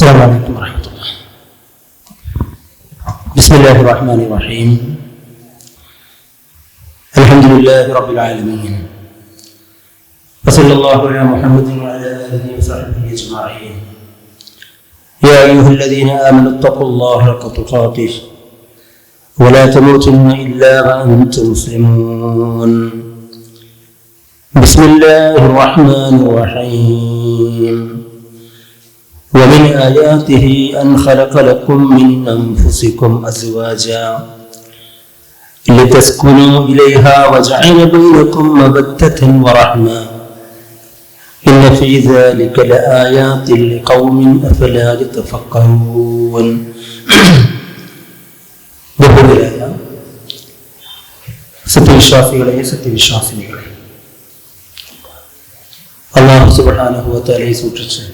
السلام عليكم ورحمة الله. بسم الله الرحمن الرحيم. الحمد لله رب العالمين. وصلى الله على محمد وعلى آله وصحبه أجمعين. يا أيها الذين آمنوا اتقوا الله حق تقاته ولا تموتن إلا وأنتم مسلمون. بسم الله الرحمن الرحيم. ومن آياته أن خلق لكم من أنفسكم أزواجا لتسكنوا إليها وجعل بينكم مودة ورحمة إن في ذلك لآيات لقوم أفلا يتفكرون. ബഹുമാന്യരായ സത്യവിശ്വാസികളെ സത്യവിശ്വാസിനികളെ, അല്ലാഹു സുബ്ഹാനഹു വ തആലയെ സൂക്ഷിച്ച്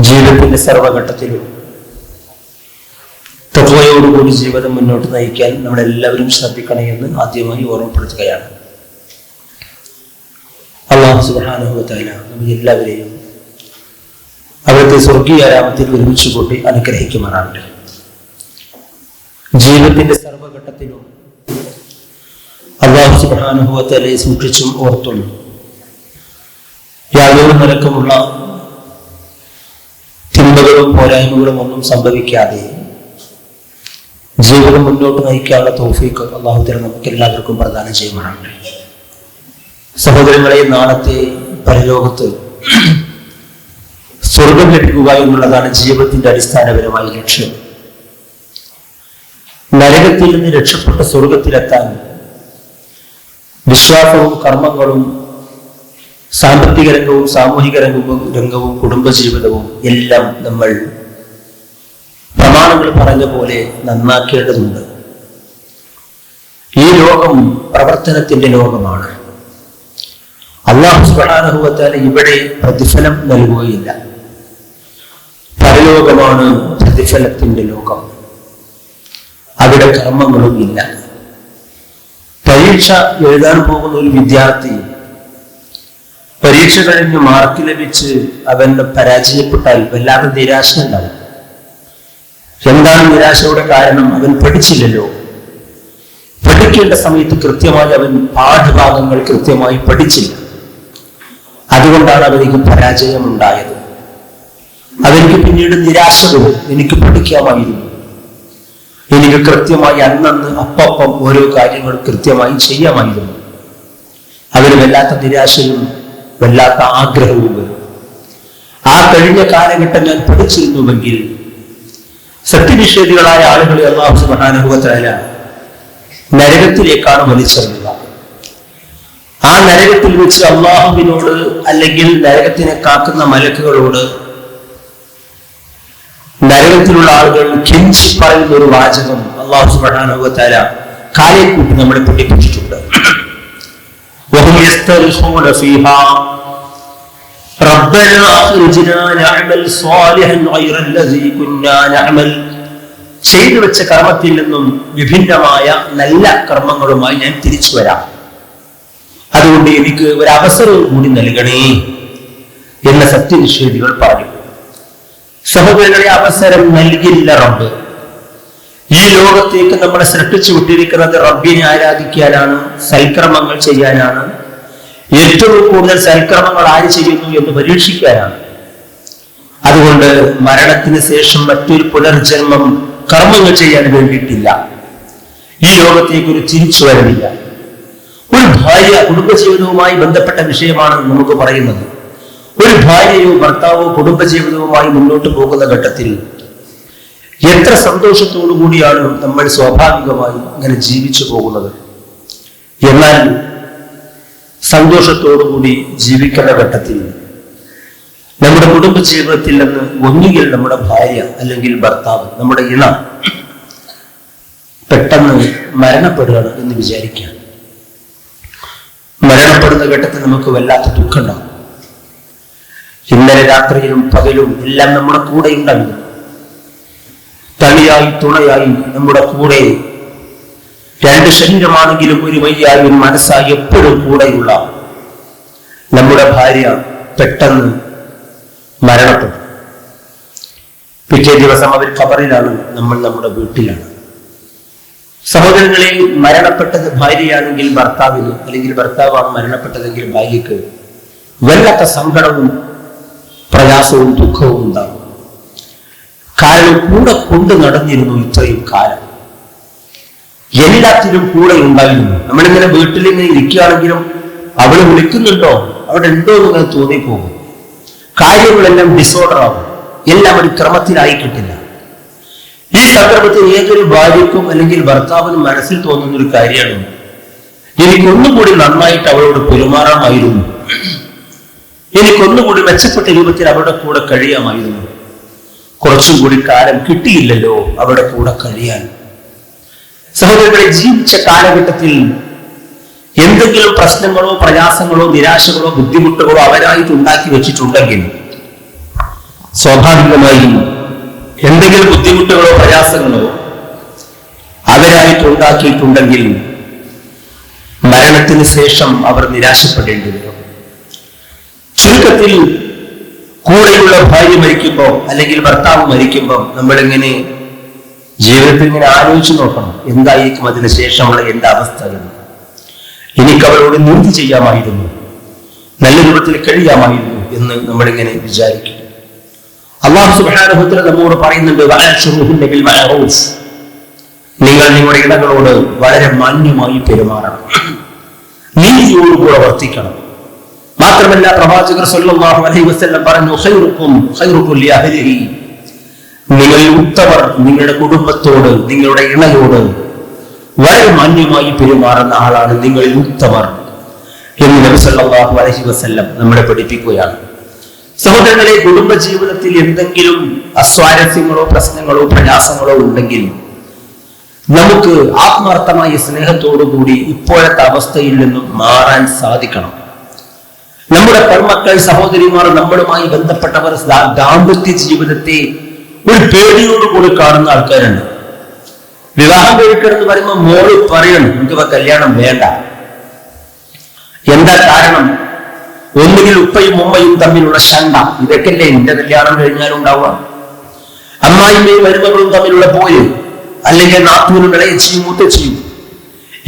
ജീവിതത്തിന്റെ സർവഘട്ടത്തിലും തഖ്വയോടുകൂടി ജീവിതം മുന്നോട്ട് നയിക്കാൻ നമ്മളെല്ലാവരും ശ്രദ്ധിക്കണേ എന്ന് ആദ്യമായി ഓർമ്മപ്പെടുത്തുകയാണ്. അല്ലാഹു സുബ്ഹാനഹു വ തആല നമ്മെ എല്ലാവരെയും അവിടുത്തെ സ്വർഗീയ രാമത്തിൽ ഒരുമിച്ച് കൂട്ടി അനുഗ്രഹിക്കുമാറാകട്ടെ. ജീവിതത്തിന്റെ സർവഘട്ടത്തിലും അല്ലാഹു സുബ്ഹാനഹു വ തആലയെ സൂക്ഷിച്ചും ഓർത്തും യാതൊരു നിലക്കുമുള്ള ചിന്തകളും പോരായ്മകളും ഒന്നും സംഭവിക്കാതെ ജീവിതം മുന്നോട്ട് നയിക്കാനുള്ള തൗഫീഖ് അല്ലാഹു തആല നമുക്ക് എല്ലാവർക്കും പ്രദാനം ചെയ്യുമാറാകട്ടെ. സഹോദരങ്ങളെ, നാളത്തെ പരലോകത്ത് സ്വർഗം ലഭിക്കുക എന്നുള്ളതാണ് ജീവിതത്തിന്റെ അടിസ്ഥാനപരമായ ലക്ഷ്യം. നരകത്തിൽ നിന്ന് രക്ഷപ്പെട്ട സ്വർഗത്തിലെത്താൻ വിശ്വാസവും കർമ്മങ്ങളും സാമ്പത്തിക രംഗവും സാമൂഹിക രംഗവും കുടുംബജീവിതവും എല്ലാം നമ്മൾ പ്രമാണങ്ങൾ പറഞ്ഞ പോലെ നന്നാക്കേണ്ടതുണ്ട്. ഈ ലോകം പ്രവർത്തനത്തിന്റെ ലോകമാണ്. അല്ലാഹു സുബ്ഹാനഹു വ തആല ഇവിടെ പ്രതിഫലം നൽകുകയില്ല. പരലോകമാണ് പ്രതിഫലത്തിന്റെ ലോകം. അവിടെ കർമ്മങ്ങളും ഇല്ല. പരീക്ഷ എഴുതാൻ പോകുന്ന ഒരു വിദ്യാർത്ഥി പരീക്ഷ കഴിഞ്ഞ് മാർക്ക് ലഭിച്ച് അവൻ പരാജയപ്പെട്ടാൽ വല്ലാതെ നിരാശ ഉണ്ടാവും. എന്താണ് നിരാശയുടെ കാരണം? അവൻ പഠിച്ചില്ലല്ലോ. പഠിക്കേണ്ട സമയത്ത് കൃത്യമായി അവൻ പാഠഭാഗങ്ങൾ കൃത്യമായി പഠിച്ചില്ല. അതുകൊണ്ടാണ് അവനിക്ക് പരാജയം ഉണ്ടായത്. അവനിക്ക് പിന്നീട് നിരാശ വരും. എനിക്ക് പഠിക്കാമായിരുന്നു, എനിക്ക് കൃത്യമായി അന്നന്ന് അപ്പം ഓരോ കാര്യങ്ങൾ കൃത്യമായി ചെയ്യാമായിരുന്നു. അവന് വല്ലാത്ത നിരാശയും വല്ലാത്ത ആഗ്രഹവും വരും. ആ കഴിഞ്ഞ കാലഘട്ടം ഞാൻ പഠിച്ചിരുന്നുവെങ്കിൽ. സത്യനിഷേധികളായ ആളുകളെ അല്ലാഹു സുബ്ഹാനഹു വ തആല നരകത്തിലേക്കാണ് വലിച്ചെറിയുക. ആ നരകത്തിൽ വെച്ച് അള്ളാഹുവിനോട് അല്ലെങ്കിൽ നരകത്തിനെ കാക്കുന്ന മലക്കുകളോട് നരകത്തിലുള്ള ആളുകൾ കെഞ്ചി പറയുന്ന ഒരു വാചകം അല്ലാഹു സുബ്ഹാനഹു വ തആല കാലെ കൂട്ടി നമ്മളെ പഠിപ്പിച്ചിട്ടുണ്ട്. وهم يسترخون فيها ربنا أخرجنا نعمل صالحا غير الذي كنا نعمل. ചെയ്തു വെച്ച കർമ്മത്തിൽ നിന്നും വിഭിന്നമായ നല്ല കർമ്മങ്ങളുമായി ഞാൻ തിരിച്ചു വരാം. അതുകൊണ്ട് എനിക്ക് ഒരു അവസരവും കൂടി നൽകണേ എന്ന സത്യനിഷേധികൾ പറഞ്ഞു. സഹോദരങ്ങളെ, അവസരം നൽകില്ല റബ്ബ്. ഈ ലോകത്തേക്ക് നമ്മളെ സൃഷ്ടിച്ചു വിട്ടിരിക്കുന്നത് റബ്ബിനെ ആരാധിക്കാനാണ്, സൽക്കർമ്മങ്ങൾ ചെയ്യാനാണ്. ഏറ്റവും കൂടുതൽ സൽക്കർമ്മങ്ങൾ ആര് ചെയ്യുന്നു എന്ന് പരീക്ഷിക്കാനാണ്. അതുകൊണ്ട് മരണത്തിന് ശേഷം മറ്റൊരു പുനർജന്മം കർമ്മങ്ങൾ ചെയ്യാൻ വേണ്ടിയിട്ടില്ല. ഈ ലോകത്തേക്ക് ഒരു തിരിച്ചു വരവില്ല. ഒരു ഭാര്യ കുടുംബജീവിതവുമായി ബന്ധപ്പെട്ട വിഷയമാണ് നമുക്ക് പറയുന്നത്. ഒരു ഭാര്യയോ ഭർത്താവോ കുടുംബജീവിതവുമായി മുന്നോട്ട് പോകുന്ന ഘട്ടത്തിൽ എത്ര സന്തോഷത്തോടു കൂടിയാണ് നമ്മൾ സ്വാഭാവികമായി ഇങ്ങനെ ജീവിച്ചു പോകുന്നത്. എന്നാൽ സന്തോഷത്തോടുകൂടി ജീവിക്കുന്ന ഘട്ടത്തിൽ നമ്മുടെ കുടുംബജീവിതത്തിൽ നിന്ന് ഒന്നുകിൽ നമ്മുടെ ഭാര്യ അല്ലെങ്കിൽ ഭർത്താവ്, നമ്മുടെ ഇണ പെട്ടെന്ന് മരണപ്പെടുകയാണ് എന്ന് വിചാരിക്കുക. മരണപ്പെടുന്ന ഘട്ടത്തിൽ നമുക്ക് വല്ലാത്ത ദുഃഖമുണ്ടാകും. ഇന്നലെ രാത്രിയിലും പകലും എല്ലാം നമ്മുടെ കൂടെ ഉണ്ടായിരുന്നു. തണിയായി തുണയായി നമ്മുടെ കൂടെ, രണ്ട് ശരീരമാണെങ്കിലും ഒരു വയ്യായി ഒരു മനസ്സായി എപ്പോഴും കൂടെയുള്ള നമ്മുടെ ഭാര്യ പെട്ടെന്ന് മരണപ്പെട്ടു. പിറ്റേ ദിവസം അവർ ഖബറിലാണ്, നമ്മൾ നമ്മുടെ വീട്ടിലാണ്. സഹോദരങ്ങളെ, മരണപ്പെട്ടത് ഭാര്യയാണെങ്കിൽ ഭർത്താവിന്, അല്ലെങ്കിൽ ഭർത്താവാണ് മരണപ്പെട്ടതെങ്കിൽ ഭാര്യയ്ക്ക് വല്ലാത്ത സങ്കടവും പ്രയാസവും ദുഃഖവും ഉണ്ടാകും. കാരണം കൂടെ കൊണ്ട് നടന്നിരുന്നു ഇത്രയും കാലം, എല്ലാത്തിനും കൂടെ ഉണ്ടായിരുന്നു. നമ്മളിങ്ങനെ വീട്ടിലിങ്ങനെ ഇരിക്കുകയാണെങ്കിലും അവള് വിളിക്കുന്നുണ്ടോ, അവിടെ ഉണ്ടോ എന്ന് തോന്നിപ്പോകും. കാര്യങ്ങളെല്ലാം ഡിസോർഡർ ആകും, എല്ലാം ഒരു ക്രമത്തിലായി കിട്ടില്ല. ഈ സന്ദർഭത്തിൽ ഏതൊരു ഭാര്യയ്ക്കും അല്ലെങ്കിൽ ഭർത്താവിനും മനസ്സിൽ തോന്നുന്ന ഒരു കാര്യമാണ്, എനിക്കൊന്നുകൂടി നന്നായിട്ട് അവളോട് പെരുമാറാമായിരുന്നു, എനിക്കൊന്നുകൂടി മെച്ചപ്പെട്ട രൂപത്തിൽ അവരുടെ കൂടെ കഴിയാമായിരുന്നു, കുറച്ചും കൂടി കാലം കിട്ടിയില്ലല്ലോ അവരുടെ കൂടെ കഴിയാൻ. സഹോദരങ്ങളെ, ജീവിച്ച കാലഘട്ടത്തിൽ എന്തെങ്കിലും പ്രശ്നങ്ങളോ പ്രയാസങ്ങളോ നിരാശകളോ ബുദ്ധിമുട്ടുകളോ അവരായിട്ട് ഉണ്ടാക്കി വെച്ചിട്ടുണ്ടെങ്കിൽ സ്വാഭാവികമായും എന്തെങ്കിലും ബുദ്ധിമുട്ടുകളോ പ്രയാസങ്ങളോ അവരായിട്ട് ഉണ്ടാക്കിയിട്ടുണ്ടെങ്കിൽ മരണത്തിന് ശേഷം അവർ നിരാശപ്പെടേണ്ടി വരും. ചുരുക്കത്തിൽ കൂടെയുള്ള ഭാര്യ മരിക്കുമ്പോൾ അല്ലെങ്കിൽ ഭർത്താവ് മരിക്കുമ്പോൾ നമ്മളിങ്ങനെ ജീവിതത്തിൽ ഇങ്ങനെ ആലോചിച്ച് നോക്കണം, എന്തായിരിക്കും അതിന് ശേഷമുള്ള എന്റെ അവസ്ഥ എന്ന്. എനിക്ക് അവരോട് നീതി ചെയ്യാമായിരുന്നു, നല്ല രൂപത്തിൽ കഴിയാമായിരുന്നു എന്ന് നമ്മളിങ്ങനെ വിചാരിക്കും. അല്ലാഹു സുബ്ഹാനഹു വ തആല നമ്മോട് പറയുന്നുണ്ട്, നിങ്ങൾ നിങ്ങളുടെ ഇണകളോട് വളരെ മാന്യമായി പെരുമാറണം, നീതിയോടുകൂടെ വർത്തിക്കണം. മാത്രമല്ല പ്രവാചകർ സല്ലല്ലാഹു അലൈഹി വസല്ലം പറഞ്ഞു, ഖൈറുക്കും ഖൈറുക്കും ലിഅഹ്ലിഹി, നിങ്ങളിൽ ഉത്തമർ നിങ്ങളുടെ കുടുംബത്തോട്, നിങ്ങളുടെ ഇണയോട് വളരെ മാന്യമായി പെരുമാറുന്ന ആളാണ് നിങ്ങളിൽ ഉത്തമർ എന്ന് നബി സല്ലല്ലാഹു അലൈഹി വസല്ലം നമ്മളെ പഠിപ്പിക്കുകയാണ്. സഹോദരങ്ങളെ, കുടുംബ ജീവിതത്തിൽ എന്തെങ്കിലും അസ്വാരസ്യങ്ങളോ പ്രശ്നങ്ങളോ പ്രയാസങ്ങളോ ഉണ്ടെങ്കിൽ നമുക്ക് ആത്മാർത്ഥമായ സ്നേഹത്തോടുകൂടി ഇപ്പോഴത്തെ അവസ്ഥയിൽ നിന്നും മാറാൻ സാധിക്കണം. നമ്മുടെ പെൺമക്കൾ, സഹോദരിമാർ, നമ്മളുമായി ബന്ധപ്പെട്ടവർ ദാമ്പത്യ ജീവിതത്തെ ഒരു പേടിയോടുകൂടി കാണുന്ന ആൾക്കാരുണ്ട്. വിവാഹം കഴിക്കണമെന്ന് പറയുമ്പോൾ മോള് പറയണം, നമുക്ക് കല്യാണം വേണ്ട. എന്താ കാരണം? ഒന്നുകിൽ ഉപ്പയും ഉമ്മയും തമ്മിലുള്ള ശണ്ട, ഇതൊക്കെയല്ലേ എന്റെ കല്യാണം കഴിഞ്ഞാലും ഉണ്ടാവുക. അമ്മായിമ്മയും മരുമകളും തമ്മിലുള്ള പോര്, അല്ലെങ്കിൽ നാത്തൂരും ഇളയച്ചിയും മൂത്തച്ചിയും,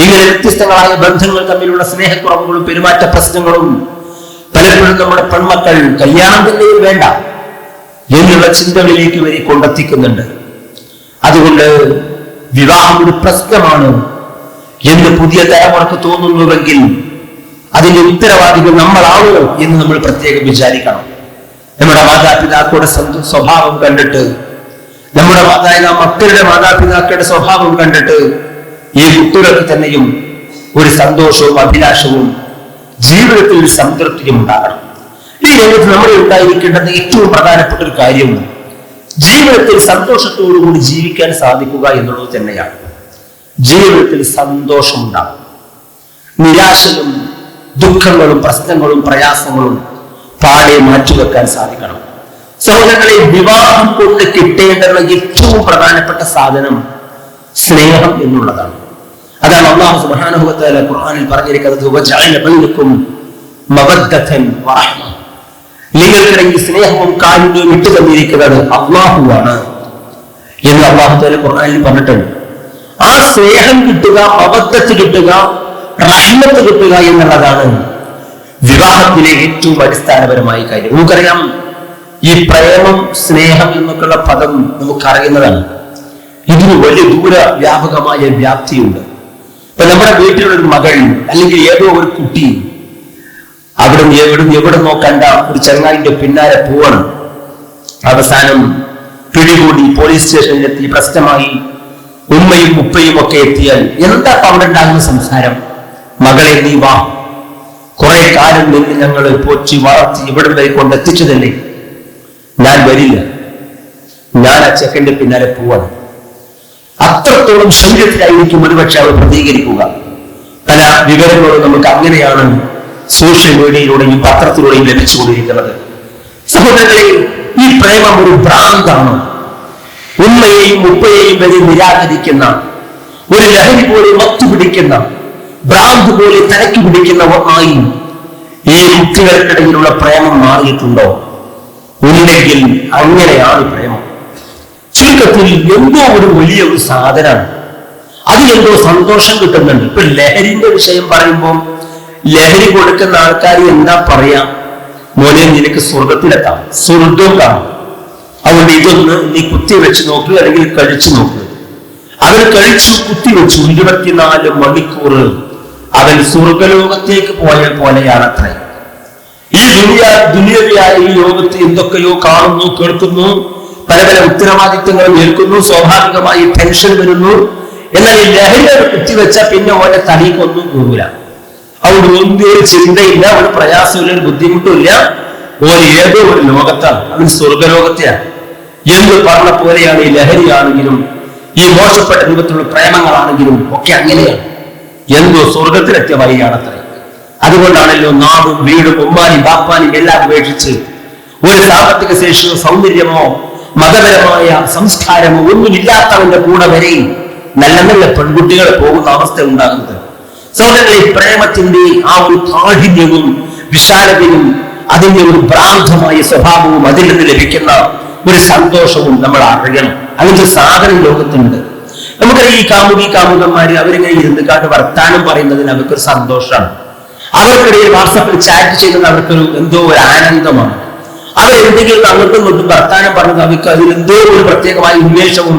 ഇങ്ങനെ വ്യത്യസ്തങ്ങളായ ബന്ധങ്ങൾ തമ്മിലുള്ള സ്നേഹക്കുറവുകളും പെരുമാറ്റ പ്രശ്നങ്ങളും പലപ്പോഴും നമ്മുടെ പെൺമക്കൾ കല്യാണം തന്നെ വേണ്ട എന്നുള്ള ചിന്തകളിലേക്ക് വരെ കൊണ്ടെത്തിക്കുന്നുണ്ട്. അതുകൊണ്ട് വിവാഹം ഒരു പ്രശ്നമാണ് എന്ന് പുതിയ തലമുറക്ക് തോന്നുന്നുവെങ്കിൽ അതിന്റെ ഉത്തരവാദികൾ നമ്മളാണോ എന്ന് നമ്മൾ പ്രത്യേകം വിചാരിക്കണം. നമ്മുടെ മാതാപിതാക്കളുടെ സ്വഭാവം കണ്ടിട്ട്, നമ്മുടെ മക്കളുടെ മാതാപിതാക്കളുടെ സ്വഭാവം കണ്ടിട്ട് ഈ കുട്ടികൾക്ക് തന്നെയും ഒരു സന്തോഷവും അഭിലാഷവും ജീവിതത്തിൽ ഒരു സംതൃപ്തിയും ഉണ്ടാകണം. ഈ രംഗത്ത് നമ്മൾ ഉണ്ടായിരിക്കേണ്ടത് ഏറ്റവും പ്രധാനപ്പെട്ട ഒരു കാര്യമാണ് ജീവിതത്തിൽ സന്തോഷത്തോടുകൂടി ജീവിക്കാൻ സാധിക്കുക എന്നുള്ളത് തന്നെയാണ്. ജീവിതത്തിൽ സന്തോഷമുണ്ടാകും, നിരാശയും ദുഃഖങ്ങളും പ്രശ്നങ്ങളും പ്രയാസങ്ങളും പാടെ മാറ്റിവെക്കാൻ സാധിക്കണം. സഹോദരങ്ങളെ, വിവാഹം കൊണ്ട് കിട്ടേണ്ടുന്ന ഏറ്റവും പ്രധാനപ്പെട്ട സാധനം സ്നേഹം എന്നുള്ളതാണ്. അതാണ് അല്ലാഹു സുബ്ഹാനഹു വ തആല ഖുർആനിൽ പറഞ്ഞിരിക്കുന്നത്, വജഅല ബൈനകും മവദ്ദതൻ വറഹ്മ, നിങ്ങൾക്കിടയിൽ സ്നേഹവും കാരുണ്യവും ഇട്ടു തന്നിരിക്കുന്നത് അല്ലാഹുവാണ് എന്ന് അല്ലാഹു തആല ഖുർആനിൽ പറഞ്ഞിട്ടുണ്ട്. ആ സ്നേഹം കിട്ടുക, മവദ്ദത്ത് കിട്ടുക, റഹ്മത്ത് കിട്ടുക എന്നുള്ളതാണ് വിവാഹത്തിലെ ഏറ്റവും അടിസ്ഥാനപരമായ കാര്യം. നമുക്കറിയാം, ഈ പ്രേമം സ്നേഹം എന്നൊക്കെയുള്ള പദം നമുക്കറിയുന്നതാണ്. ഇതിന് വലിയ ദൂര വ്യാപകമായ വ്യാപ്തിയുണ്ട്. ഇപ്പൊ നമ്മുടെ വീട്ടിലുള്ള ഒരു മകൾ അല്ലെങ്കിൽ ഏതോ ഒരു കുട്ടി എവിടെ നോക്കണ്ട ഒരു ചങ്ങായിന്റെ പിന്നാലെ പോവണം, അവസാനം പിടികൂടി പോലീസ് സ്റ്റേഷനിലെത്തി പ്രശ്നമായി ഉമ്മയും ഉപ്പയും ഒക്കെ എത്തിയാൽ എന്താ അവിടെ ഉണ്ടാകുന്ന സംസാരം? മകളെ നീ വാ, കുറെ കാലം നിന്ന് ഞങ്ങൾ പോറ്റി വളർത്തി ഇവിടെ വരെ കൊണ്ടെത്തിച്ചതല്ലേ, ഞാൻ വരില്ല, ഞാൻ ആ ചെക്കന്റെ പിന്നാലെ പോവാണ്. അത്രത്തോളം ശരീരത്തിലായിരിക്കും ഒരുപക്ഷെ അവർ പ്രതികരിക്കുക. പല വിവരങ്ങളും നമുക്ക് അങ്ങനെയാണ് സോഷ്യൽ മീഡിയയിലൂടെയും പത്രത്തിലൂടെയും ലഭിച്ചുകൊണ്ടിരിക്കുന്നത്. സഹോദരങ്ങളെ, ഈ പ്രേമം ഒരു ഭ്രാന്താണ്. ഉമ്മയെയും ഉപ്പയെയും വരെ നിരാകരിക്കുന്ന, ഒരു ലഹരി പോലെ മത്തുപിടിക്കുന്ന, ഭ്രാന്ത് പോലെ തലയ്ക്ക് പിടിക്കുന്ന ഒന്നായി ഈ കുട്ടികൾക്കിടയിലുള്ള പ്രേമം മാറിയിട്ടുണ്ടോ? ഉണ്ടെങ്കിൽ അങ്ങനെയാണ് പ്രേമം. ചുരുക്കത്തിൽ എന്തോ ഒരു വലിയ ഒരു സാധനമാണ്, അതിലെന്തോ സന്തോഷം കിട്ടുന്നുണ്ട്. ഇപ്പൊ ലഹരിന്റെ വിഷയം പറയുമ്പോൾ ലഹരി കൊടുക്കുന്ന ആൾക്കാർ എന്താ പറയാ, മോനെ നിനക്ക് സ്വർഗത്തിലെത്താം, സ്വർഗം കാണും, അതുകൊണ്ട് ഇതൊന്ന് നീ കുത്തിവെച്ച് നോക്കുക, അല്ലെങ്കിൽ കഴിച്ചു നോക്കുക. അവൻ കഴിച്ചു, കുത്തിവെച്ചു, 24 മണിക്കൂർ അവൻ സ്വർഗലോകത്തേക്ക് പോയ പോലെയാണത്രേ. ഈ ദുനിയാവിയായ ഈ ലോകത്ത് എന്തൊക്കെയോ കാണുന്നു, കേൾക്കുന്നു, പല പല ഉത്തരവാദിത്വങ്ങളും ഏൽക്കുന്നു, സ്വാഭാവികമായി ടെൻഷൻ വരുന്നു. എന്നാൽ ഈ ലഹരി കുത്തിവെച്ച പിന്നെ ഓന്റെ തലയ്ക്കൊന്നും പോകില്ല, അവിടെ ഒന്നും ഒരു ചിന്തയില്ല, ഒരു പ്രയാസമില്ല, ഒരു ബുദ്ധിമുട്ടില്ല. ഓൻ ഏതോ ഒരു ലോകത്താണ്, അവൻ സ്വർഗലോകത്തെയാണ് എന്ന് പറഞ്ഞ പോലെയാണ് ഈ ലഹരിയാണെങ്കിലും ഈ മോശപ്പെട്ട രൂപത്തിലുള്ള പ്രേമങ്ങളാണെങ്കിലും ഒക്കെ അങ്ങനെയാണ്. എന്തോ സ്വർഗത്തിലെത്തിയ വഴിയാണത്രേ. അതുകൊണ്ടാണല്ലോ നാടും വീടും ഉമ്മാനും ബാപ്പാനും എല്ലാം ഉപേക്ഷിച്ച് ഒരു സാമ്പത്തിക ശേഷിയോ സൗന്ദര്യമോ മതപരമായ സംസ്കാരമോ ഒന്നുമില്ലാത്തവന്റെ കൂടെ വരെയും നല്ല നല്ല പെൺകുട്ടികൾ പോകുന്ന അവസ്ഥ ഉണ്ടാകുന്നത്. സഹോദരങ്ങളെ, പ്രേമത്തിന്റെ ആ ഒരു കാഠിന്യവും വിശാലതയും അതിന്റെ ഒരു ഭ്രാന്തമായ സ്വഭാവവും അതിൽ നിന്ന് ലഭിക്കുന്ന ഒരു സന്തോഷവും നമ്മൾ അറിയണം. അതിന്റെ സാധനം ലോകത്തുണ്ട്. നമുക്കറിയാം, ഈ കാമുകന്മാര് അവരിങ്ങനെ ഇരുന്ന് കാട്ട് വർത്താനം പറയുന്നതിന് അവർക്കൊരു സന്തോഷമാണ്. അവർക്കിടയിൽ വാട്സാപ്പിൽ ചാറ്റ് ചെയ്യുന്നത് അവർക്കൊരു എന്തോ ഒരു ആനന്ദമാണ്. അവരെന്തെങ്കിലും അങ്ങോട്ടും ഇങ്ങോട്ടും വർത്താനം പറഞ്ഞത് അവർക്ക് അതിൽ എന്തോ ഒരു പ്രത്യേകമായ ഉന്മേഷവും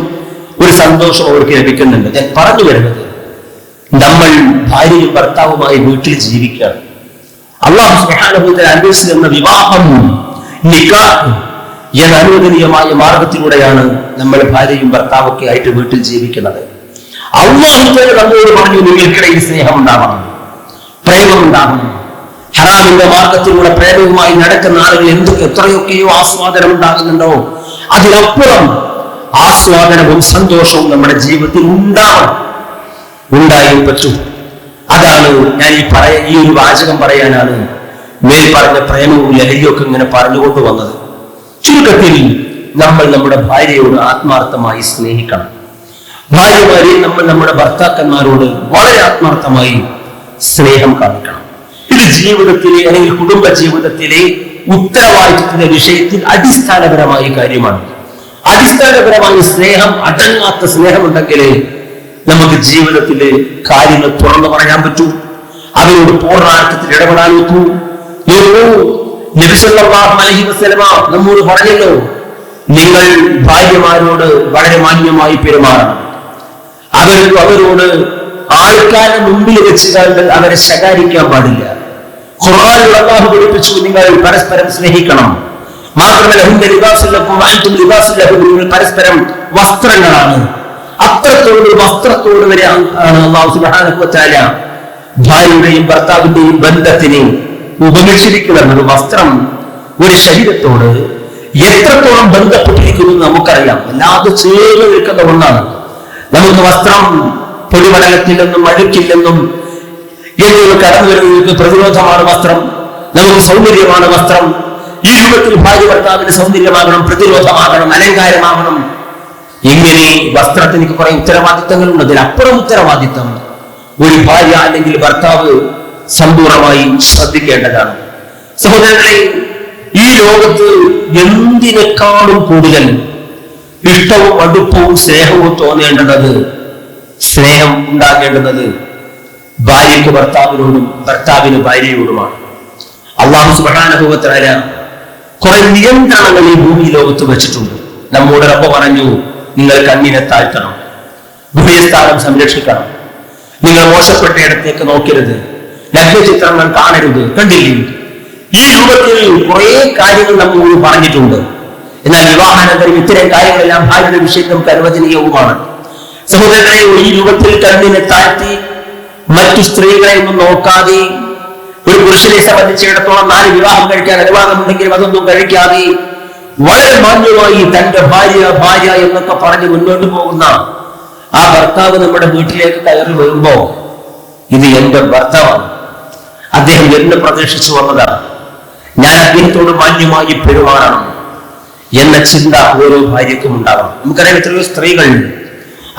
ഒരു സന്തോഷവും അവർക്ക് ലഭിക്കുന്നുണ്ട്. ഞാൻ പറഞ്ഞു വരുന്നത്, നമ്മൾ ഭാര്യയും ഭർത്താവുമായി വീട്ടിൽ ജീവിക്കുകയാണ്. അല്ലാഹു സുബ്ഹാനഹു വ തആല അന്വേഷിക്കുന്ന വിവാഹം, നിക്കാഹ് എന്ന അനുവദനീയമായ മാർഗത്തിലൂടെയാണ് നമ്മൾ ഭാര്യയും ഭർത്താവൊക്കെ ആയിട്ട് വീട്ടിൽ ജീവിക്കുന്നത്. അല്ലാഹു തആല നമ്മോട് പറഞ്ഞു, നിങ്ങൾക്കിടയിൽ സ്നേഹം ഉണ്ടാവണം, പ്രേമം ഉണ്ടാവണം. ഹറാമിന്റെ മാർഗത്തിലൂടെ പ്രേമവുമായി നടക്കുന്ന ആളുകൾ എത്രയൊക്കെയോ ആസ്വാദനം ഉണ്ടാകുന്നുണ്ടോ, അതിനപ്പുറം ആസ്വാദനവും സന്തോഷവും നമ്മുടെ ജീവിതത്തിൽ ഉണ്ടായേ പറ്റൂ. അതാണ് ഞാൻ ഈ ഒരു വാചകം പറയാനാണ് മേൽ പറഞ്ഞ പ്രേമവും ലഹരിയൊക്കെ ഇങ്ങനെ പറഞ്ഞുകൊണ്ട് വന്നത്. ചുരുക്കത്തിൽ നമ്മൾ നമ്മുടെ ഭാര്യയോട് ആത്മാർത്ഥമായി സ്നേഹിക്കണം. ഭാര്യമാരെ നമ്മൾ നമ്മുടെ ഭർത്താക്കന്മാരോട് വളരെ ആത്മാർത്ഥമായി സ്നേഹം കാണിക്കണം. ഇത് ജീവിതത്തിലെ അല്ലെങ്കിൽ കുടുംബ ജീവിതത്തിലെ ഉത്തരവാദിത്വത്തിന്റെ വിഷയത്തിൽ അടിസ്ഥാനപരമായ കാര്യമാണ്. അടിസ്ഥാനപരമായ സ്നേഹം, അടങ്ങാത്ത സ്നേഹമുണ്ടെങ്കിലേ നമുക്ക് ജീവിതത്തിലെ കാര്യങ്ങൾ തുറന്നു പറയാൻ പറ്റൂ, അവരോട് പൂർണ്ണാർത്ഥത്തിൽ ഇടപെടാൻ നോക്കൂ. നബി സല്ലല്ലാഹു അലൈഹി വസല്ലമ നമ്മോട് പറഞ്ഞല്ലോ, നിങ്ങൾ ഭാര്യമാരോട് വളരെ മാന്യമായി പെരുമാറണം. അവരോട് ആൾക്കാരുടെ മുമ്പിൽ വെച്ചുകൊണ്ട് അവരെ ശകാരിക്കാൻ പാടില്ല. ഖുർആനിൽ അല്ലാഹു പഠിപ്പിച്ചു, നിങ്ങൾ പരസ്പരം സ്നേഹിക്കണം. മാത്രമല്ല, നിങ്ങൾ പരസ്പരം വസ്ത്രങ്ങളാണ്. അത്രത്തോട് വസ്ത്രത്തോട് വരെ ആണ് അല്ലാഹു സുബ്ഹാനഹു വ തആല ഭാര്യയുടെയും ഭർത്താവിന്റെയും ബന്ധത്തിനെ ഉപമിച്ചിരിക്കുന്നത്. ഒരു വസ്ത്രം ഒരു ശരീരത്തോട് എത്രത്തോളം ബന്ധപ്പെട്ടിരിക്കുന്നു നമുക്കറിയാം. അല്ലാതെ ചേർന്ന് നിൽക്കുന്ന ഒന്നാണ്. നമുക്ക് വസ്ത്രം പൊടിപടലത്തിൽ നിന്നും അഴുക്കിൽ നിന്നും എന്നിവ കടന്നു വരുന്നവർക്ക് പ്രതിരോധമാണ് വസ്ത്രം, നമുക്ക് സൗന്ദര്യമാണ് വസ്ത്രം. ഈ രൂപത്തിൽ ഭാര്യ ഭർത്താവിന് സൗന്ദര്യമാകണം, പ്രതിരോധമാകണം, അലങ്കാരമാകണം. ഇങ്ങനെ വസ്ത്രത്തിന് കുറെ ഉത്തരവാദിത്തങ്ങളുണ്ട്. അതിലപ്പുറം ഉത്തരവാദിത്തം ഒരു ഭാര്യ അല്ലെങ്കിൽ ഭർത്താവ് സമ്പൂർണമായി ശ്രദ്ധിക്കേണ്ടതാണ്. സഹോദരങ്ങളെ, ഈ ലോകത്ത് എന്തിനേക്കാളും കൂടുതൽ ഇഷ്ടവും അടുപ്പവും സ്നേഹവും സ്നേഹം ഉണ്ടാകേണ്ടുന്നത് ഭാര്യയ്ക്ക് ഭർത്താവിനോടും ഭർത്താവിന് ഭാര്യയോടുമാണ്. അല്ലാഹു സുബ്ഹാനഹു വ തആല കുറെ നിയന്ത്രണങ്ങൾ ഈ ഭൂമി ലോകത്ത് വെച്ചിട്ടുണ്ട്. നമ്മോട് റബ്ബ് പറഞ്ഞു, നിങ്ങൾ കണ്ണിനെ താഴ്ത്തണം, ഗുഹ്യസ്ഥാനം സംരക്ഷിക്കണം, നിങ്ങൾ മോശപ്പെട്ട ഇടത്തേക്ക് നോക്കരുത്, നഗ്നചിത്രങ്ങൾ കാണരുത്. കണ്ടില്ലേ, ഈ രൂപത്തിൽ കുറെ കാര്യങ്ങൾ നമ്മോട് പറഞ്ഞിട്ടുണ്ട്. എന്നാൽ വിവാഹാനന്തരം ഇത്തരം കാര്യങ്ങളെല്ലാം ഭാര്യയുടെ വിഷയത്തിൽ നമുക്ക് അനുവദനീയവുമാണ്. സഹോദരങ്ങളെ, ഈ രൂപത്തിൽ കണ്ണിനെ താഴ്ത്തി മറ്റു സ്ത്രീകളെ ഒന്നും നോക്കാതെ, ഒരു പുരുഷനെ സംബന്ധിച്ചിടത്തോളം 4 വിവാഹം കഴിക്കാൻ അനുവാദമുണ്ടെങ്കിലും അതൊന്നും കഴിക്കാതെ വളരെ മാന്യമായി തന്റെ ഭാര്യ എന്നൊക്കെ പറഞ്ഞ് മുന്നോട്ട് പോകുന്ന ആ ഭർത്താവ് നമ്മുടെ വീട്ടിലേക്ക് കയറി വരുമ്പോ, ഇത് എന്റെ ഭർത്താവാണ്, അദ്ദേഹം എന്നെ പ്രതീക്ഷിച്ചു വന്നതാണ്, ഞാൻ അദ്ദേഹത്തോട് മാന്യമായി പെരുമാറണം എന്ന ചിന്ത ഓരോ ഭാര്യക്കും ഉണ്ടാകണം. നമുക്കറിയാം, എത്രയോ സ്ത്രീകൾ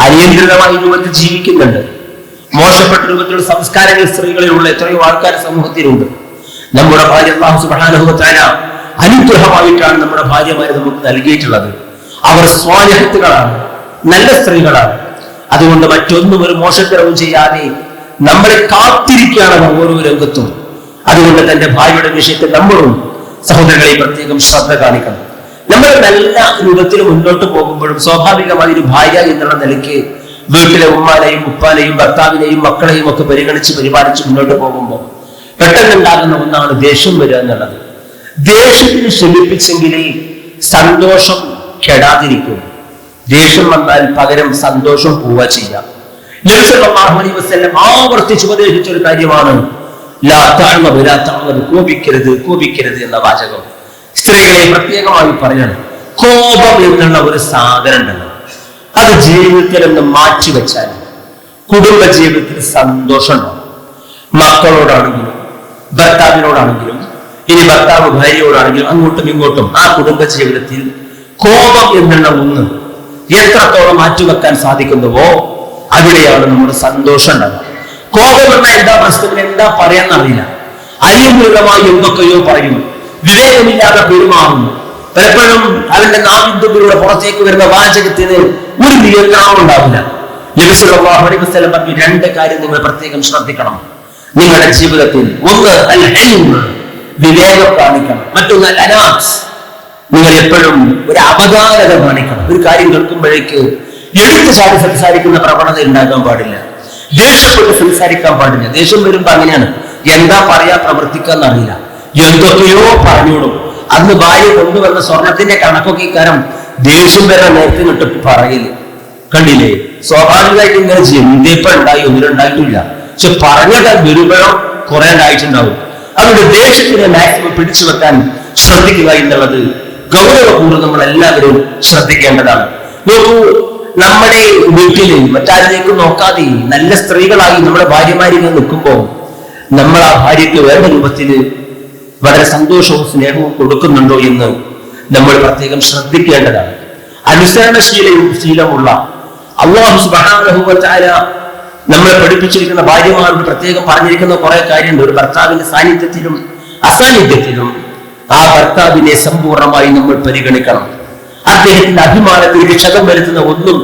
അനിയന്ത്രിതമായ രൂപത്തിൽ ജീവിക്കുന്നുണ്ട്. മോശപ്പെട്ട രൂപത്തിലുള്ള സംസ്കാരങ്ങൾ സ്ത്രീകളിലുള്ള എത്രയോ ആൾക്കാർ സമൂഹത്തിലുണ്ട്. നമ്മുടെ ഭാര്യ അല്ലാഹു സുബ്ഹാനഹു വ തആല അനുഗ്രഹമായിട്ടാണ് നമ്മുടെ ഭാര്യമാരെ നമുക്ക് നൽകിയിട്ടുള്ളത്. അവർ സ്വാലിഹത്തുകളാണ്, നല്ല സ്ത്രീകളാണ്. അതുകൊണ്ട് മറ്റൊന്നും ഒരു മോശത്തരവും ചെയ്യാതെ നമ്മളെ കാത്തിരിക്കുകയാണ് അവർ ഓരോ രംഗത്തും. അതുകൊണ്ട് തന്റെ ഭാര്യയുടെ വിഷയത്തിൽ നമ്മളും സഹോദരങ്ങളെ പ്രത്യേകം ശ്രദ്ധ കാണിക്കണം. നമ്മൾ നല്ല രൂപത്തിൽ മുന്നോട്ട് പോകുമ്പോഴും സ്വാഭാവികമായി ഒരു ഭാര്യ എന്നുള്ള നിലയ്ക്ക് വീട്ടിലെ ഉമ്മാനെയും ഉപ്പാനെയും ഭർത്താവിനെയും മക്കളെയും ഒക്കെ പരിഗണിച്ച് പരിപാലിച്ച് മുന്നോട്ട് പോകുമ്പോൾ പെട്ടെന്നുണ്ടാകുന്ന ഒന്നാണ് ദേഷ്യം വരിക എന്നുള്ളത്. ദേഷ്യത്തിന് ശമിപ്പിച്ചെങ്കിലേ സന്തോഷം കെടാതിരിക്കും. ദേഷ്യം വന്നാൽ പകരം സന്തോഷം പോവുക ചെയ്യാം. നബി സല്ലല്ലാഹു അലൈഹി വസല്ലം ആവർത്തിച്ച് ഉപദേശിച്ച ഒരു കാര്യമാണ് കോപിക്കരുത് എന്ന വാചകം. സ്ത്രീകളെ പ്രത്യേകമായി പറയണം. കോപം എന്നുള്ള ഒരു സാധനം ഉണ്ടല്ലോ, അത് ജീവിതത്തിൽ നിന്ന് മാറ്റിവെച്ചാൽ കുടുംബ ജീവിതത്തിൽ സന്തോഷം ഉണ്ടാവും. മക്കളോടാണെങ്കിലും ഭർത്താവിനോടാണെങ്കിലും ഇനി ഭർത്താവ് ഭാര്യയോടാണെങ്കിലും അങ്ങോട്ടും ഇങ്ങോട്ടും ആ കുടുംബ ജീവിതത്തിൽ കോപം എന്നുള്ള ഒന്ന് എത്രത്തോളം മാറ്റിവെക്കാൻ സാധിക്കുന്നുവോ അവിടെയാണ് നമ്മുടെ സന്തോഷം ഉണ്ടാവുക. കോപം എന്നാൽ എന്താ പ്രശ്നം, എന്താ പറയാന്നറിയില്ല, അനിയന്ത്രിതമായി എന്തൊക്കെയോ പറയും, വിവേകമില്ലാതെ പെരുമാറുന്നു. പലപ്പോഴും അവന്റെ നാവിന്ദത്തിലൂടെ പുറത്തേക്ക് വരുന്ന വാചകത്തിന് ഒരു നിയന്ത്രണവും ഉണ്ടാവില്ല. നബി സല്ലല്ലാഹു അലൈഹി വസല്ലം പറഞ്ഞു, രണ്ട് കാര്യം നിങ്ങൾ പ്രത്യേകം ശ്രദ്ധിക്കണം നിങ്ങളുടെ ജീവിതത്തിൽ. ഒന്ന് അൽ ഇൽം, വിവേകം കാണിക്കണം. മറ്റൊന്ന് അൽ അനാസ്, നിങ്ങൾ എപ്പോഴും ഒരു അവധാനത കാണിക്കണം. ഒരു കാര്യം കേൾക്കുമ്പോഴേക്ക് എടുത്തു ചാടി സംസാരിക്കുന്ന പ്രവണത ഉണ്ടാകാൻ പാടില്ല. ദേഷ്യപ്പെട്ട് സംസാരിക്കാൻ പാടില്ല. ദേഷ്യം വരുമ്പോ അങ്ങനെയാണ്, എന്താ പറയാ പ്രവർത്തിക്കാന്ന് അറിയില്ല, എന്തൊക്കെയോ പറഞ്ഞോടും. അന്ന് ഭാര്യ കൊണ്ടുവന്ന സ്വർണത്തിന്റെ കണക്കൊക്കെ ഇക്കാരം ദേഷ്യം വരെ നേരത്തെ നിട്ട് പറയല് കണ്ടില്ലേ. സ്വാഭാവികമായിട്ട് ഇങ്ങനെ ചെയ്യും. ഇതിപ്പോ ഉണ്ടായി ഒന്നിലുണ്ടായിട്ടില്ല, പക്ഷെ പറഞ്ഞിട്ട് വരുമ്പോഴും കുറെ ഉണ്ടായിട്ടുണ്ടാവും. അതുകൊണ്ട് ദേഷ്യത്തിനെ മാക്സിമം പിടിച്ചു വെക്കാൻ ശ്രദ്ധിക്കുക എന്നുള്ളത് ഗൗരവപൂർവ്വം നമ്മൾ എല്ലാവരും ശ്രദ്ധിക്കേണ്ടതാണ്. നോക്കൂ, നമ്മുടെ വീട്ടിൽ മറ്റാരിലേക്കും നോക്കാതെ നല്ല സ്ത്രീകളായി നമ്മുടെ ഭാര്യമാരിങ്ങനെ നിൽക്കുമ്പോൾ നമ്മൾ ആ ഭാര്യയ്ക്ക് വേണ്ട രൂപത്തിൽ വളരെ സന്തോഷവും സ്നേഹവും കൊടുക്കുന്നുണ്ടോ എന്ന് നമ്മൾ പ്രത്യേകം ശ്രദ്ധിക്കേണ്ടതാണ്. അനുസരണശീലമുള്ള അല്ലാഹു സുബ്ഹാനഹു വ തആല നമ്മളെ പഠിപ്പിച്ചിരിക്കുന്ന ഭാര്യമാരോട് പ്രത്യേകം പറഞ്ഞിരിക്കുന്ന കുറെ കാര്യമുണ്ട്. ഒരു ഭർത്താവിന്റെ സാന്നിധ്യത്തിലും അസാന്നിധ്യത്തിലും ആ ഭർത്താവിനെ സമ്പൂർണമായി നമ്മൾ പരിഗണിക്കണം. അദ്ദേഹത്തിന്റെ അഭിമാനത്തിന് ക്ഷതം വരുത്തുന്ന ഒന്നും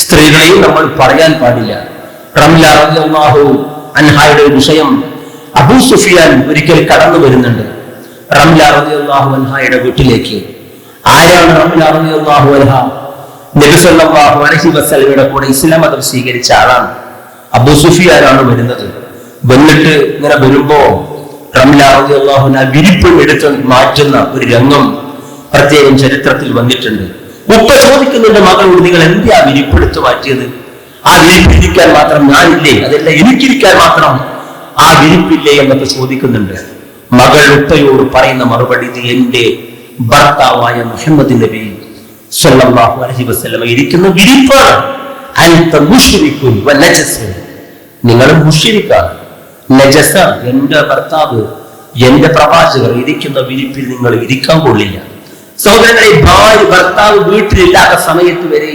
സ്ത്രീകളെയും നമ്മൾ പറയാൻ പാടില്ല. റംല റളിയല്ലാഹു അൻഹയുടെ ഒരു വിഷയം, അബൂ സുഫിയാൻ ഒരിക്കൽ കടന്നു വരുന്നുണ്ട് റംല റളിയല്ലാഹു അൻഹയുടെ വീട്ടിലേക്ക്. ആരാണ് റംല റളിയല്ലാഹു അൻഹ? നബി സല്ലല്ലാഹു അലൈഹി വസല്ലമയുടെ കൂടെ ഇസ്ലാം മതം സ്വീകരിച്ച ആളാണ്. അബൂ സുഫിയാനാണ് വരുന്നത്. വന്നിട്ട് ഇങ്ങനെ വരുമ്പോ റംല റളിയല്ലാഹു അൻഹ വിരിപ്പ് എടുത്ത് മാറ്റുന്ന ഒരു രംഗം പ്രത്യേകം ചരിത്രത്തിൽ വന്നിട്ടുണ്ട്. ഉപ്പ ചോദിക്കുന്നുണ്ട് മകളോട്, നിങ്ങൾ എന്തിയാ വിരിപ്പെടുത്ത് മാറ്റിയത്? ആ വിരിപ്പിരിക്കാൻ മാത്രം ഞാനില്ലേ? അതല്ല, എനിക്കിരിക്കാൻ മാത്രം ആ വിരിപ്പില്ലേ എന്നൊക്കെ ചോദിക്കുന്നുണ്ട്. മകൾ ഉപ്പയോട് പറയുന്ന മറുപടി, ഇത് എന്റെ ഭർത്താവായ മുഹമ്മദ് നബി സല്ലല്ലാഹു അലൈഹി വസല്ലം ഇരിക്കുന്ന വിരിപ്പാണ്. അൻത മുശ്രികുൻ വ നജസ്, നിങ്ങൾ മുശ്രിക്കാണ്, നജസ. എന്റെ ഭർത്താവ്, എന്റെ പ്രവാചകർ ഇരിക്കുന്ന വിരിപ്പിൽ നിങ്ങൾ ഇരിക്കാൻ കൊള്ളില്ല. സഹോദരങ്ങളെ, ഭാര്യ ഭർത്താവ് വീട്ടിലില്ലാത്ത സമയത്ത് വരെ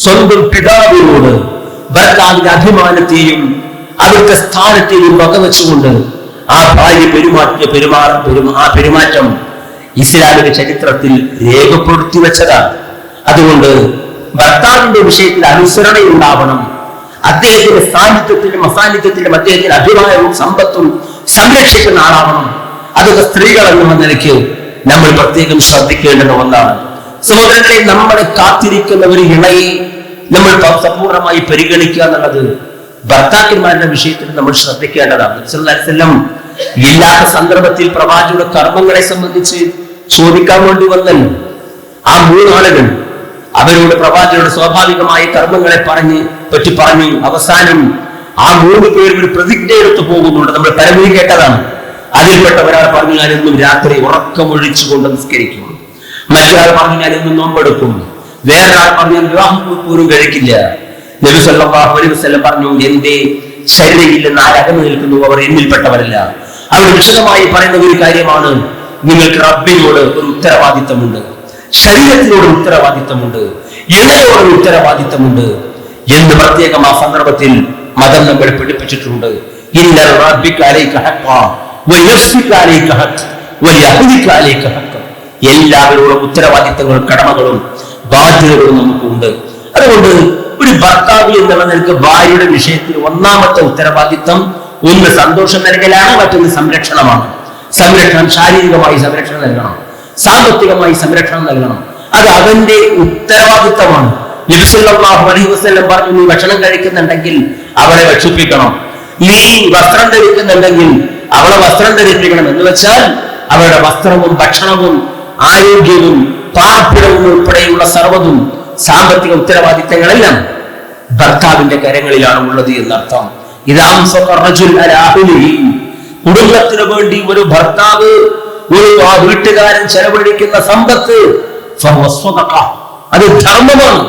സ്വന്തം പിതാവിനോട് ഭർത്താവിന്റെ അഭിമാനത്തെയും അവിടുത്തെ സ്ഥാനത്തെയും വകവെച്ചുകൊണ്ട് ആ ഭാര്യ ആ പെരുമാറ്റം ഇസ്ലാമിക ചരിത്രത്തിൽ രേഖപ്പെടുത്തി വെച്ചതാണ്. അതുകൊണ്ട് ഭർത്താവിന്റെ വിഷയത്തിൽ അനുസരണയുണ്ടാവണം. അദ്ദേഹത്തിന്റെ സാന്നിധ്യത്തിലും അസാന്നിധ്യത്തിലും അദ്ദേഹത്തിന്റെ അഭിമാനവും സമ്പത്തും സംരക്ഷിക്കുന്ന ആളാവണം. അതൊക്കെ സ്ത്രീകൾ എന്ന നിലയ്ക്ക് നമ്മൾ പ്രത്യേകം ശ്രദ്ധിക്കേണ്ടുന്ന ഒന്നാണ്. സഹോദരങ്ങളെ, നമ്മളെ കാത്തിരിക്കുന്ന ഒരു ഇണയെ നമ്മൾ സമ്പൂർണ്ണമായി പരിഗണിക്കുക എന്നുള്ളത് ഭർത്താക്കന്മാരുടെ വിഷയത്തിൽ നമ്മൾ ശ്രദ്ധിക്കേണ്ടതാണ്. സല്ലല്ലാഹു അലൈഹി വസല്ലം ഇല്ലാത്ത സന്ദർഭത്തിൽ പ്രവാചകരുടെ കർമ്മങ്ങളെ സംബന്ധിച്ച് ചോദിക്കാൻ വേണ്ടി വന്നല്ലോ. ആ മൂന്നാളുകൾ അവരോട് പ്രവാചകരുടെ സ്വാഭാവികമായ കർമ്മങ്ങളെ പറ്റി പറഞ്ഞു. അവസാനം ആ മൂന്ന് പേരും ഒരു പ്രതിജ്ഞ എടുത്തു പോകുന്നുണ്ട്. നമ്മൾ പരമീ കേട്ടതാണ്. അതിൽപ്പെട്ട ഒരാൾ പറഞ്ഞു, ഞാൻ എന്നും രാത്രി ഉറക്കമൊഴിച്ചുകൊണ്ട് നിസ്കരിക്കും. മറ്റൊരാൾ പറഞ്ഞു, ഞാൻ എന്നും നോമ്പെടുക്കും. വേറൊരാൾ പറഞ്ഞു, ഞാൻ വിവാഹം പോലും കഴിക്കില്ല. നബി സല്ലല്ലാഹു അലൈഹി വസല്ലം പറഞ്ഞു, എന്റെ ശരീരയിൽ നിന്ന് ആരകന്നു നിൽക്കുന്നു, അവർ എന്നിൽപ്പെട്ടവരല്ല. അവർ വിശദമായി പറയുന്ന ഒരു കാര്യമാണ്, നിങ്ങൾക്ക് റബ്ബിനോട് ഒരു ഉത്തരവാദിത്തമുണ്ട്, ശരീരത്തിനോട് ഉത്തരവാദിത്തമുണ്ട്, ഇണയോട് ഉത്തരവാദിത്തമുണ്ട് എന്ന് പ്രത്യേകം ആ സന്ദർഭത്തിൽ മതം നമ്മൾ പഠിപ്പിച്ചിട്ടുണ്ട്. ഇന്ന റബ്ബിക അലൈക ഹഖ്ഖ വയഫ്സിക അലൈക ഹഖ് വയഹ്ദിക അലൈക ഹഖ്. എല്ലാവരോടും ഉത്തരവാദിത്തങ്ങളും കടമകളും ബാധ്യതകളും നമുക്കുണ്ട്. അതുകൊണ്ട് ഒരു ഭർത്താവ് എന്നുള്ള നിലക്ക് ഭാര്യയുടെ വിഷയത്തിൽ ഒന്നാമത്തെ ഉത്തരവാദിത്വം ഒന്ന് സന്തോഷം നൽകലാണ്, മറ്റൊന്ന് സംരക്ഷണമാണ്. സംരക്ഷണം, ശാരീരികമായി സംരക്ഷണം നൽകണം, സാമ്പത്തികമായി സംരക്ഷണം നൽകണം. അത് അവന്റെ ഉത്തരവാദിത്തമാണ്. നബി സല്ലല്ലാഹു അലൈഹി വസല്ലം പറഞ്ഞു, നീ ഭക്ഷണം കഴിക്കുന്നുണ്ടെങ്കിൽ അവളെ ഭക്ഷിപ്പിക്കണം, നീ വസ്ത്രം ധരിക്കുന്നുണ്ടെങ്കിൽ അവളെ വസ്ത്രം ധരിപ്പിക്കണം. എന്ന് വെച്ചാൽ അവരുടെ വസ്ത്രവും ഭക്ഷണവും ആരോഗ്യവും പാർപ്പിടവും ഉൾപ്പെടെയുള്ള സർവ്വതും സാമ്പത്തിക ഉത്തരവാദിത്തങ്ങളെല്ലാം ഭർത്താവിന്റെ കരങ്ങളിലാണ് ഉള്ളത് എന്നർത്ഥം. കുടുംബത്തിന് വേണ്ടി ഒരു ഭർത്താവ്, ഒരു വീട്ടുകാരൻ ചെലവഴിക്കുന്ന സമ്പത്ത് അത് ധർമ്മമാണ്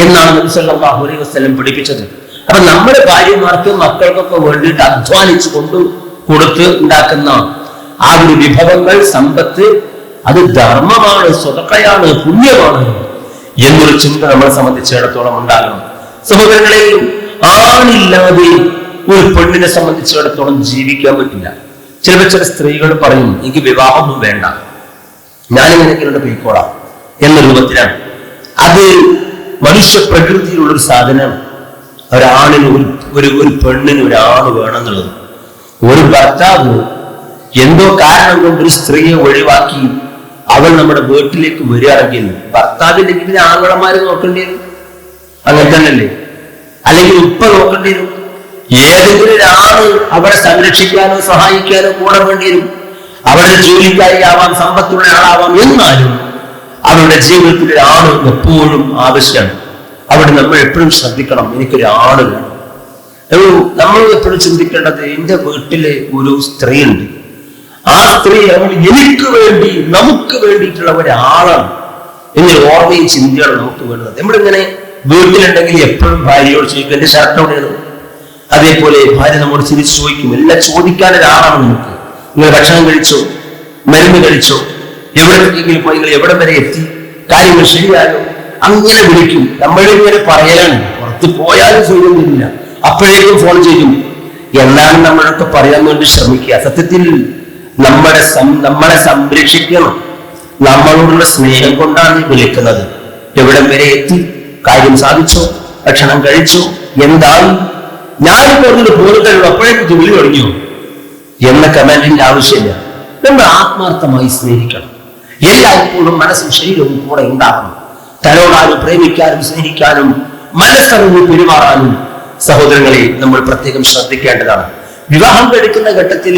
എന്നാണ് നബി സല്ലല്ലാഹു അലൈഹി വസല്ലം പഠിപ്പിച്ചത്. അപ്പൊ നമ്മുടെ ഭാര്യമാർക്കും മക്കൾക്കൊക്കെ വേണ്ടിയിട്ട് അധ്വാനിച്ചു കൊണ്ട് കൊടുത്ത് ഉണ്ടാക്കുന്ന ആ ഒരു വിഭവങ്ങൾ, സമ്പത്ത്, അത് ധർമ്മമാണ്, സ്വതക്കയാണ്, പുണ്യമാണ് എന്നൊരു ചിന്ത നമ്മളെ സംബന്ധിച്ചിടത്തോളം ഉണ്ടാകണം. സഹോദരങ്ങളെ, ആണില്ലാതെ ഒരു പെണ്ണിനെ സംബന്ധിച്ചിടത്തോളം ജീവിക്കാൻ പറ്റില്ല. ചില സ്ത്രീകൾ പറയും, എനിക്ക് വിവാഹമൊന്നും വേണ്ട, ഞാനിങ്ങനെയൊക്കെ പോയിക്കോളാം എന്ന രൂപത്തിലാണ്. അത് മനുഷ്യ പ്രകൃതിയിലുള്ളൊരു സാധനമാണ്. ഒരാണിന് ഒരു പെണ്ണിന് ഒരാണ് വേണമെന്നുള്ളത്. ഒരു ഭർത്താവ് എന്തോ കാരണം കൊണ്ട് ഒരു സ്ത്രീയെ ഒഴിവാക്കി അവൾ നമ്മുടെ വീട്ടിലേക്ക് വരികയാണെങ്കിൽ ഭർത്താവിന്റെ ഇതിന് ആങ്ങളമാര് നോക്കേണ്ടി വരും. അങ്ങനെ തന്നെയല്ലേ? അല്ലെങ്കിൽ ഉപ്പ നോക്കേണ്ടി വരും. ഏതെങ്കിലും ഒരാള് അവളെ സംരക്ഷിക്കാനോ സഹായിക്കാനോ കൂടെ വേണ്ടി വരും. അവളുടെ ജോലിക്കാരി ആവാം, സമ്പത്തുള്ള ആളാവാം. എന്നാലും അവരുടെ ജീവിതത്തിൽ ഒരാണ് എപ്പോഴും ആവശ്യമാണ്. അവിടെ നമ്മൾ എപ്പോഴും ശ്രദ്ധിക്കണം, എനിക്കൊരാണ് വേണം. നമ്മൾ എപ്പോഴും ചിന്തിക്കേണ്ടത്, എന്റെ വീട്ടിലെ ഒരു സ്ത്രീ ഉണ്ട്, ആ സ്ത്രീ അവൾ എനിക്ക് വേണ്ടി, നമുക്ക് വേണ്ടിയിട്ടുള്ള ഒരാളാണ് എന്നൊരു ഓർമ്മയും ചിന്തയാണ് നമുക്ക് വേണ്ടത്. നമ്മളിങ്ങനെ വീട്ടിലുണ്ടെങ്കിൽ എപ്പോഴും ഭാര്യയോട് ചോദിക്കും, എന്റെ ഷർട്ട് എവിടെയാണ്? അതേപോലെ ഭാര്യ നമ്മോട് തിരിച്ചു ചോദിക്കും. എല്ലാം ചോദിക്കാൻ ഒരാളാണ് നമുക്ക്. നിങ്ങൾ ഭക്ഷണം കഴിച്ചോ? മരുന്ന് കഴിച്ചോ? എവിടെയെങ്കിലും പോയി, നിങ്ങൾ എവിടെ വരെ എത്തി? കാര്യങ്ങൾ ശരിയായോ? അങ്ങനെ വിളിക്കും. നമ്മളിങ്ങനെ പറയലാണ്, പുറത്ത് പോയാലും ചോദിക്കുന്നില്ല, അപ്പോഴേക്കും ഫോൺ ചെയ്യും. എന്നാണ് നമ്മളൊക്കെ പറയാൻ വേണ്ടി ശ്രമിക്കുക. സത്യത്തിൽ നമ്മളെ സംരക്ഷിക്കണം. നമ്മളോടുള്ള സ്നേഹം കൊണ്ടാണ് വിളിക്കുന്നത്. എവിടം വരെ എത്തി? കാര്യം സാധിച്ചോ? ഭക്ഷണം കഴിച്ചോ? എന്തായി? ഞാൻ പറഞ്ഞത് പോലുള്ളൂ, അപ്പോഴേക്കും ജോലി തുടങ്ങിയോ എന്ന കമന്റിന്റെ ആവശ്യമില്ല. നമ്മൾ ആത്മാർത്ഥമായി സ്നേഹിക്കണം. എല്ലായ്പ്പോഴും മനസ്സും ശരീരവും കൂടെ ഉണ്ടാകണം. തലോടാനും പ്രേമിക്കാനും സ്നേഹിക്കാനും മനസ്സറിഞ്ഞ് പെരുമാറാനും സഹോദരങ്ങളെ നമ്മൾ പ്രത്യേകം ശ്രദ്ധിക്കേണ്ടതാണ്. വിവാഹം കഴിക്കുന്ന ഘട്ടത്തിൽ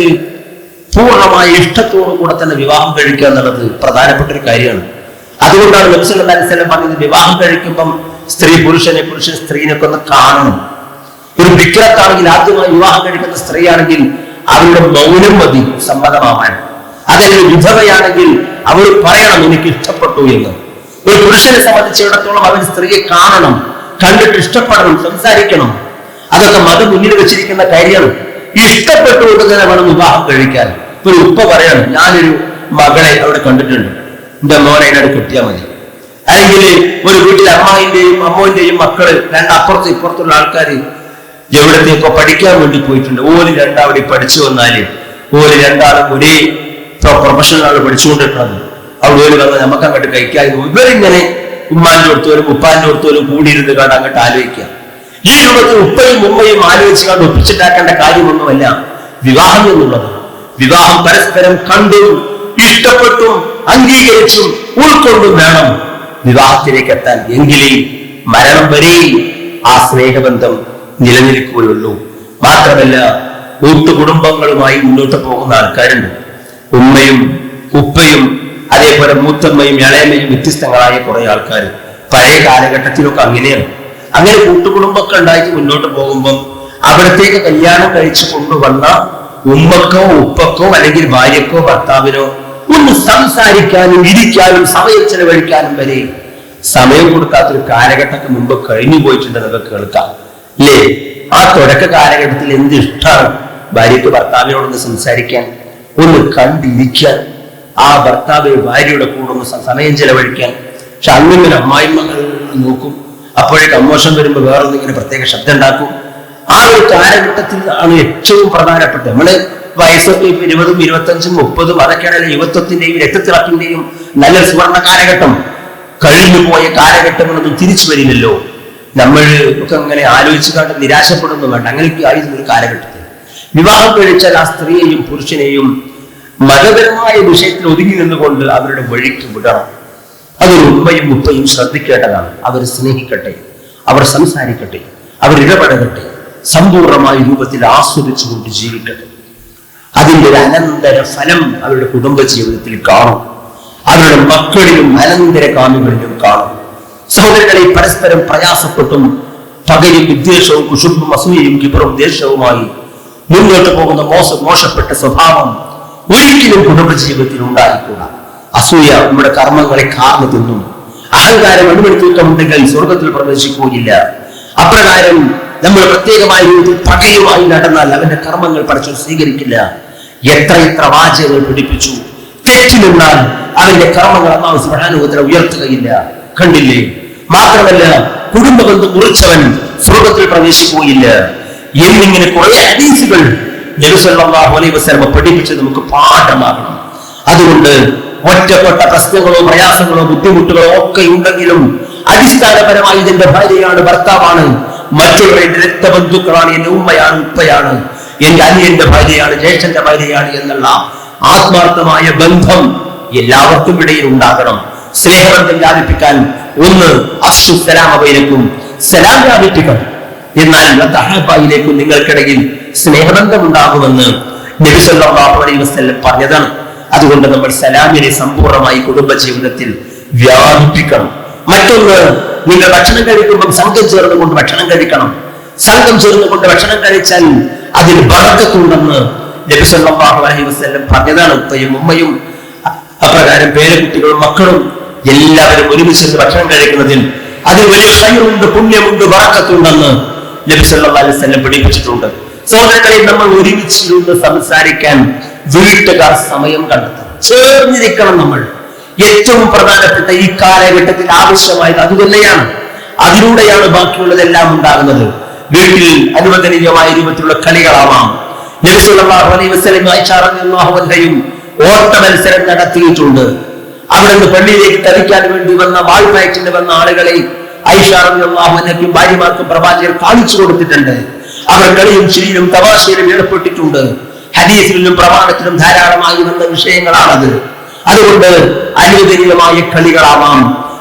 പൂർണ്ണമായ ഇഷ്ടത്തോടു കൂടെ തന്നെ വിവാഹം കഴിക്കുക എന്നുള്ളത് പ്രധാനപ്പെട്ട ഒരു കാര്യമാണ്. അതുകൊണ്ടാണ് നബി സല്ലല്ലാഹു അലൈഹി വസല്ലം പറഞ്ഞത്, വിവാഹം കഴിക്കുമ്പം സ്ത്രീ പുരുഷൻ സ്ത്രീനൊക്കെ ഒന്ന് കാണണം. ഒരു വിക്രത്താണെങ്കിൽ, ആദ്യമായി വിവാഹം കഴിക്കുന്ന സ്ത്രീയാണെങ്കിൽ അവരുടെ മൗനം മതി സമ്മതമാവാൻ. അതല്ലെങ്കിൽ വിധവയാണെങ്കിൽ അവൾ പറയണം, എനിക്ക് ഇഷ്ടപ്പെട്ടു എന്ന്. ഒരു പുരുഷനെ സംബന്ധിച്ചിടത്തോളം അവൻ സ്ത്രീയെ കാണണം, കണ്ടിട്ട് ഇഷ്ടപ്പെടണം, സംസാരിക്കണം. അതൊക്കെ മതം മുന്നിൽ വെച്ചിരിക്കുന്ന കാര്യമാണ്. ഇഷ്ടപ്പെട്ടുകൊണ്ട് തന്നെ വേണം വിവാഹം കഴിക്കാൻ. ഒരു ഉപ്പ പറയണം, ഞാനൊരു മകളെ അവിടെ കണ്ടിട്ടുണ്ട്, എന്റെ മോനെ അതിനോട് കെട്ടിയാൽ മതി. അല്ലെങ്കിൽ ഒരു വീട്ടിൽ അമ്മായിന്റെയും അമ്മോന്റെയും മക്കള് രണ്ടപ്പുറത്തും ഇപ്പുറത്തുള്ള ആൾക്കാര് എവിടത്തേക്കോ പഠിക്കാൻ വേണ്ടി പോയിട്ടുണ്ട്. ഓല് രണ്ടാവിടെ പഠിച്ചു വന്നാല് ഓല് രണ്ടാളും ഒരേ പ്രൊഫഷണലാണ് പഠിച്ചുകൊണ്ടിട്ടുള്ളത്. അവിടെ ഓല് വന്നാൽ നമുക്ക് അങ്ങോട്ട് കഴിക്കാതെ ഇവരിങ്ങനെ ഉമ്മാന്റെ അടുത്തോലും ഉപ്പാന്റെ അടുത്തോലും കൂടിയിരുന്ന് കണ്ട് അങ്ങോട്ട് ആലോചിക്കുക. ഈ രൂപത്തിൽ ഉപ്പയും ഉമ്മയും ആലോചിച്ച് കണ്ട് ഒപ്പിച്ചിട്ടാക്കേണ്ട കാര്യമൊന്നുമല്ല വിവാഹം എന്നുള്ളത്. വിവാഹം പരസ്പരം കണ്ടും ഇഷ്ടപ്പെട്ടും അംഗീകരിച്ചും ഉൾക്കൊണ്ടും വേണം വിവാഹത്തിലേക്ക് എത്താൻ. എങ്കിലേ മരണം വരെ ആ സ്നേഹബന്ധം നിലനിൽക്കുകയുള്ളൂ. മാത്രമല്ല, കൂട്ടുകുടുംബങ്ങളുമായി മുന്നോട്ട് പോകുന്ന ആൾക്കാരുണ്ട്. ഉമ്മയും ഉപ്പയും അതേപോലെ മൂത്തമ്മയും ഇളയമ്മയും വ്യത്യസ്തങ്ങളായ കുറെ ആൾക്കാർ. പഴയ കാലഘട്ടത്തിലൊക്കെ അങ്ങനെയാണ്. അങ്ങനെ കൂട്ടുകുടുംബമൊക്കെ ഉണ്ടായിട്ട് മുന്നോട്ട് പോകുമ്പം അവിടത്തേക്ക് കല്യാണം കഴിച്ചു കൊണ്ടുവന്ന ഉമ്മക്കോ ഉപ്പക്കോ അല്ലെങ്കിൽ ഭാര്യക്കോ ഭർത്താവിനോ ഒന്ന് സംസാരിക്കാനും ഇരിക്കാനും സമയം ചെലവഴിക്കാനും വരെ സമയം കൊടുക്കാത്തൊരു കാലഘട്ടത്തിന് മുമ്പ് കഴിഞ്ഞു പോയിട്ടുണ്ടെന്നൊക്കെ കേൾക്കാം, അല്ലേ? ആ തുടക്ക കാലഘട്ടത്തിൽ എന്ത് ഇഷ്ടമാണ് ഭാര്യയ്ക്ക് ഭർത്താവിനോടൊന്ന് സംസാരിക്കാൻ, ഒന്ന് കണ്ടിരിക്കാൻ, ആ ഭർത്താവ് ഭാര്യയുടെ കൂടെ ഒന്ന് സമയം ചെലവഴിക്കാൻ. പക്ഷെ അങ്ങനെ അമ്മായിമ്മകൾ നോക്കും, അപ്പോഴേക്ക് അമോഷം വരുമ്പോൾ വേറൊന്നിങ്ങനെ പ്രത്യേക ശബ്ദം ഉണ്ടാക്കും. ആ ഒരു കാലഘട്ടത്തിൽ ആണ് ഏറ്റവും പ്രധാനപ്പെട്ട നമ്മള് വയസ്സൊക്കെ 20, 25, 30 അതൊക്കെയാണല്ലോ യുവത്വത്തിന്റെയും രക്തത്തിളക്കിന്റെയും നല്ല സുവർണ കാലഘട്ടം. കഴിഞ്ഞുപോയ കാലഘട്ടങ്ങളൊന്നും തിരിച്ചു വരില്ലല്ലോ. നമ്മൾ ഒക്കെ അങ്ങനെ ആലോചിച്ച് കണ്ട് നിരാശപ്പെടുന്നു വേണ്ട. അങ്ങനെയൊക്കെ ആയിരുന്നു ഒരു കാലഘട്ടത്തിൽ. വിവാഹം കഴിച്ചാൽ ആ സ്ത്രീയെയും പുരുഷനെയും മതപരമായ വിഷയത്തിൽ ഒതുങ്ങി നിന്നുകൊണ്ട് അവരുടെ വഴിക്ക് വിടണം. അതൊരു ഉമ്മയും ഉപ്പയും ശ്രദ്ധിക്കേണ്ടതാണ്. അവർ സ്നേഹിക്കട്ടെ, അവർ സംസാരിക്കട്ടെ, അവർ ഇടപെടട്ടെ, സമ്പൂർണമായ രൂപത്തിൽ ആസ്വദിച്ചുകൊണ്ട് ജീവിക്കട്ടെ. അതിൻ്റെ ഒരു അനന്തര ഫലം അവരുടെ കുടുംബ ജീവിതത്തിൽ കാണും, അവരുടെ മക്കളിലും അനന്തരകാമികളിലും കാണും. സഹോദരങ്ങളെ, പരസ്പരം പ്രയാസപ്പെട്ടും പകയും വിദ്വേഷവും കുശുമ്പും അസൂയയും കിബറും ദേഷ്യവുമായി മുന്നോട്ട് പോകുന്ന മോശപ്പെട്ട സ്വഭാവം ഒരിക്കലും കുടുംബജീവിതത്തിൽ ഉണ്ടായിക്കൂടാ. അസൂയ നമ്മുടെ കർമ്മങ്ങളെ കാർന്നു തിന്നും. അഹങ്കാരം അടിമണിത്തൂക്കമുണ്ടെങ്കിൽ സ്വർഗത്തിൽ പ്രവേശിക്കുകയില്ല. അപ്രകാരം നമ്മൾ പ്രത്യേകമായ രീതിയിൽ പകയുമായി നടന്നാൽ അവന്റെ കർമ്മങ്ങൾ പടച്ചവൻ സ്വീകരിക്കില്ല. എത്ര വാചകങ്ങൾ പിടിപ്പിച്ചു. തെറ്റി നിന്നാൽ അവന്റെ കർമ്മങ്ങൾ അല്ലാഹു സുബ്ഹാനഹു വ തആല ഉയർത്തുകയില്ല. കണ്ടില്ലേ? മാത്രമല്ല, കുടുംബബന്ധം മുറിച്ചവൻ സ്വർഗത്തിൽ പ്രവേശിക്കുകയില്ല എന്നിങ്ങനെ കുറെ ഹദീസുകൾ നബി സല്ലല്ലാഹു അലൈഹി വസല്ലം പഠിപ്പിച്ച് നമുക്ക് പാഠമാകണം. അതുകൊണ്ട് ഒറ്റപ്പെട്ട പ്രശ്നങ്ങളോ പ്രയാസങ്ങളോ ബുദ്ധിമുട്ടുകളോ ഒക്കെ ഉണ്ടെങ്കിലും അടിസ്ഥാനപരമായി ഇതിന്റെ ഭാര്യയാണ്, ഭർത്താവാണ്, മറ്റുള്ള എന്റെ രക്തബന്ധുക്കളാണ്, എന്റെ ഉമ്മയാണ്, ഉപ്പയാണ്, എന്റെ അനിയന്റെ ഭാര്യയാണ്, ജ്യേഷ്ഠന്റെ ഭാര്യയാണ് എന്നുള്ള ആത്മാർത്ഥമായ ബന്ധം എല്ലാവർക്കും ഇടയിൽ ഉണ്ടാകണം. സ്നേഹബന്ധം വ്യാപിപ്പിക്കാൻ ഒന്ന് അഫ്ശു സലാമ ബൈനക്കും, സലാം വ്യാപിപ്പിക്കണം. എന്നാൽ തഹബയിലേക്കും നിങ്ങൾക്കിടയിൽ സ്നേഹബന്ധം ഉണ്ടാകുമെന്ന് നബി സല്ലല്ലാഹു അലൈഹി വസല്ലം പറഞ്ഞതാണ്. അതുകൊണ്ട് നമ്മൾ സലാമിനെ സമ്പൂർണ്ണമായി കുടുംബ ജീവിതത്തിൽ വ്യാപിപ്പിക്കണം. മറ്റൊന്ന്, നിങ്ങൾ ഭക്ഷണം കഴിക്കുമ്പോൾ സംഘം ചേർന്നുകൊണ്ട് ഭക്ഷണം കഴിക്കണം. സംഘം ചേർന്നുകൊണ്ട് ഭക്ഷണം കഴിച്ചാൽ അതിൽ ബർക്കത്തുണ്ടെന്ന് നബി സല്ലല്ലാഹു അലൈഹി വസല്ലം പറഞ്ഞതാണ്. ഉപ്പയും ഉമ്മയും അപ്രകാരം പേരക്കുട്ടികളും മക്കളും എല്ലാവരും ഒരുമിച്ച് ഭക്ഷണം കഴിക്കുന്നതിൽ അതിൽ വലിയ ഖൈറുണ്ട്, പുണ്യമുണ്ട്, ബർക്കത്തുണ്ടെന്ന് നബി സല്ലല്ലാഹു അലൈഹി വസല്ലം പഠിപ്പിച്ചിട്ടുണ്ട്. സഹോദരങ്ങളെ, നമ്മൾ ഒരുമിച്ചിരുന്ന് സംസാരിക്കാൻ വീട്ടുകാർ സമയം കണ്ടെത്തണം, ചേർന്നിരിക്കണം. നമ്മൾ ഏറ്റവും പ്രധാനപ്പെട്ട ഈ കാലഘട്ടത്തിൽ ആവശ്യമായത് അതുതന്നെയാണ്. അതിലൂടെയാണ് ബാക്കിയുള്ളതെല്ലാം ഉണ്ടാകുന്നത്. വീട്ടിൽ അനുവദനീയമായ രൂപത്തിലുള്ള കളികളാവാം. നബി സല്ലല്ലാഹു അലൈഹി വസല്ലം ആയിഷ റളിയല്ലാഹു അൻഹയും ഓട്ട മത്സരം നടത്തിയിട്ടുണ്ട്. അവിടെ നിന്ന് പള്ളിയിലേക്ക് കളിക്കാൻ വേണ്ടി വന്ന വാൾപയറ്റിന് വന്ന ആളുകളെ ആയിഷ റളിയല്ലാഹു അൻഹയും ഭാര്യമാർക്കും പ്രവാചകർ കാണിച്ചു കൊടുത്തിട്ടുണ്ട്. അവർ കളിയും ചിരിയിലും തമാശയിലും ഏർപ്പെട്ടിട്ടുണ്ട്. ഹദീസിലും പ്രമാണത്തിലും ധാരാളമായി വന്ന വിഷയങ്ങളാണത്. അതുകൊണ്ട് അനുവദനീയമായ കളികളാവാം.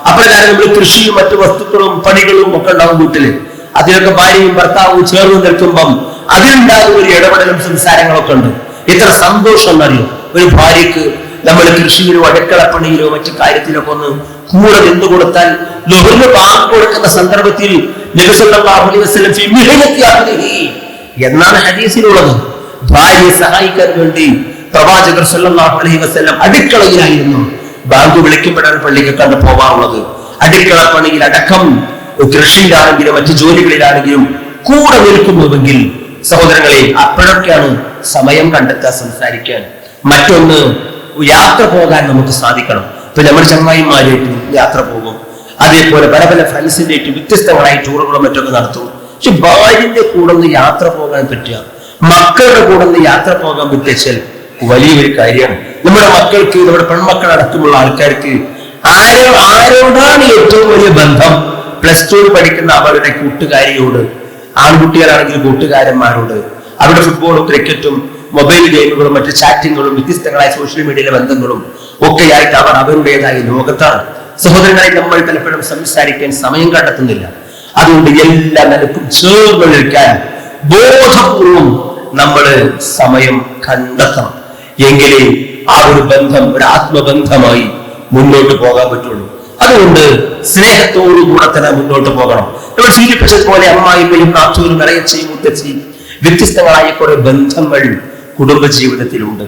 അപ്രകാരം നമ്മൾ കൃഷിയും മറ്റു വസ്തുക്കളും പണികളും ഒക്കെ ഉണ്ടാവും വീട്ടില്. അതിലൊക്കെ ഭാര്യയും ഭർത്താവും ചേർന്ന് നിൽക്കുമ്പം അതിലുണ്ടാകുന്ന ഒരു ഇടപെടലും സംസാരങ്ങളൊക്കെ ഉണ്ട്. എത്ര സന്തോഷം എന്നറിയും. ഒരു ഭാര്യക്ക് നമ്മൾ കൃഷിയിലോ അടുക്കളപ്പണിയിലോ മറ്റു കാര്യത്തിലൊക്കെ ഒന്ന് കൂടെ നിന്ന് കൊടുത്താൽ, ളുഹറിന് ബാങ്ക് കൊടുക്കുന്ന സന്ദർഭത്തിൽ നബി സല്ലല്ലാഹു അലൈഹി വസല്ലം ഫീ മിഹനത്തി അഹ്ലിഹി എന്നാണ് ഹദീസിലുള്ളത്. ഭാര്യയെ സഹായിക്കാൻ വേണ്ടി പ്രവാചകർ സല്ലല്ലാഹു അലൈഹി വസല്ലം അടുക്കളയിലായിരുന്നു. ബാങ്ക് വിളിക്കുമ്പോഴാണ് പള്ളിക്ക് കണ്ടു പോകാറുള്ളത്. അടുക്കള പണിയിൽ അടക്കം കൃഷിയിലാണെങ്കിലും മറ്റു ജോലികളിലാണെങ്കിലും കൂടെ നിൽക്കുന്നുവെങ്കിൽ സഹോദരങ്ങളെ, അപ്പോഴൊക്കെയാണ് സമയം കണ്ടെത്താൻ സംസാരിക്കാൻ. മറ്റൊന്ന്, യാത്ര പോകാൻ നമുക്ക് സാധിക്കണം. ഇപ്പൊ നമ്മൾ ചങ്ങായിമാരായിട്ട് യാത്ര പോകും, അതേപോലെ പല പല ഫ്രണ്ട്സിന്റെ വ്യത്യസ്തങ്ങളായി ടൂറുകളും മറ്റൊക്കെ നടത്തും. പക്ഷെ ഭാര്യന്റെ കൂടെ ഒന്ന് യാത്ര പോകാൻ പറ്റുക, മക്കളുടെ കൂടെ ഒന്ന് യാത്ര പോകാൻ പറ്റിയാൽ വലിയൊരു കാര്യമാണ്. നമ്മുടെ മക്കൾക്ക്, നമ്മുടെ പെൺമക്കൾ അടക്കമുള്ള ആൾക്കാർക്ക് ആരോടാണ് ഏറ്റവും വലിയ ബന്ധം? പ്ലസ് ടു പഠിക്കുന്ന അവരുടെ കൂട്ടുകാരിയോട്, ആൺകുട്ടികളാണെങ്കിൽ കൂട്ടുകാരന്മാരോട്. അവരുടെ ഫുട്ബോളും ക്രിക്കറ്റും മൊബൈൽ ഗെയിമുകളും മറ്റു ചാറ്റിങ്ങുകളും വ്യത്യസ്തങ്ങളായ സോഷ്യൽ മീഡിയയിലെ ബന്ധങ്ങളും ഒക്കെയായിട്ട് അവർ അവരുടേതായ ലോകത്താണ്. സഹോദരങ്ങളെ, നമ്മൾ പലപ്പോഴും സംസാരിക്കാൻ സമയം കണ്ടെത്തുന്നില്ല. അതുകൊണ്ട് എല്ലാ നിലക്കും ചേർന്ന് നിൽക്കാൻ ബോധപൂർവം നമ്മൾ സമയം കണ്ടെത്തണം. എങ്കിലേ ആ ഒരു ബന്ധം ഒരു ആത്മബന്ധമായി മുന്നോട്ട് പോകാൻ പറ്റുള്ളൂ. അതുകൊണ്ട് സ്നേഹത്തോടുകൂടെ തന്നെ മുന്നോട്ട് പോകണം. നമ്മൾ സൂചിപ്പിച്ചതുപോലെ അമ്മായിമ്മയും നാത്തൂരും ഇളയച്ചയും മുത്തച്ഛയും വ്യത്യസ്തങ്ങളായ കുറെ ബന്ധങ്ങൾ കുടുംബജീവിതത്തിലുണ്ട്.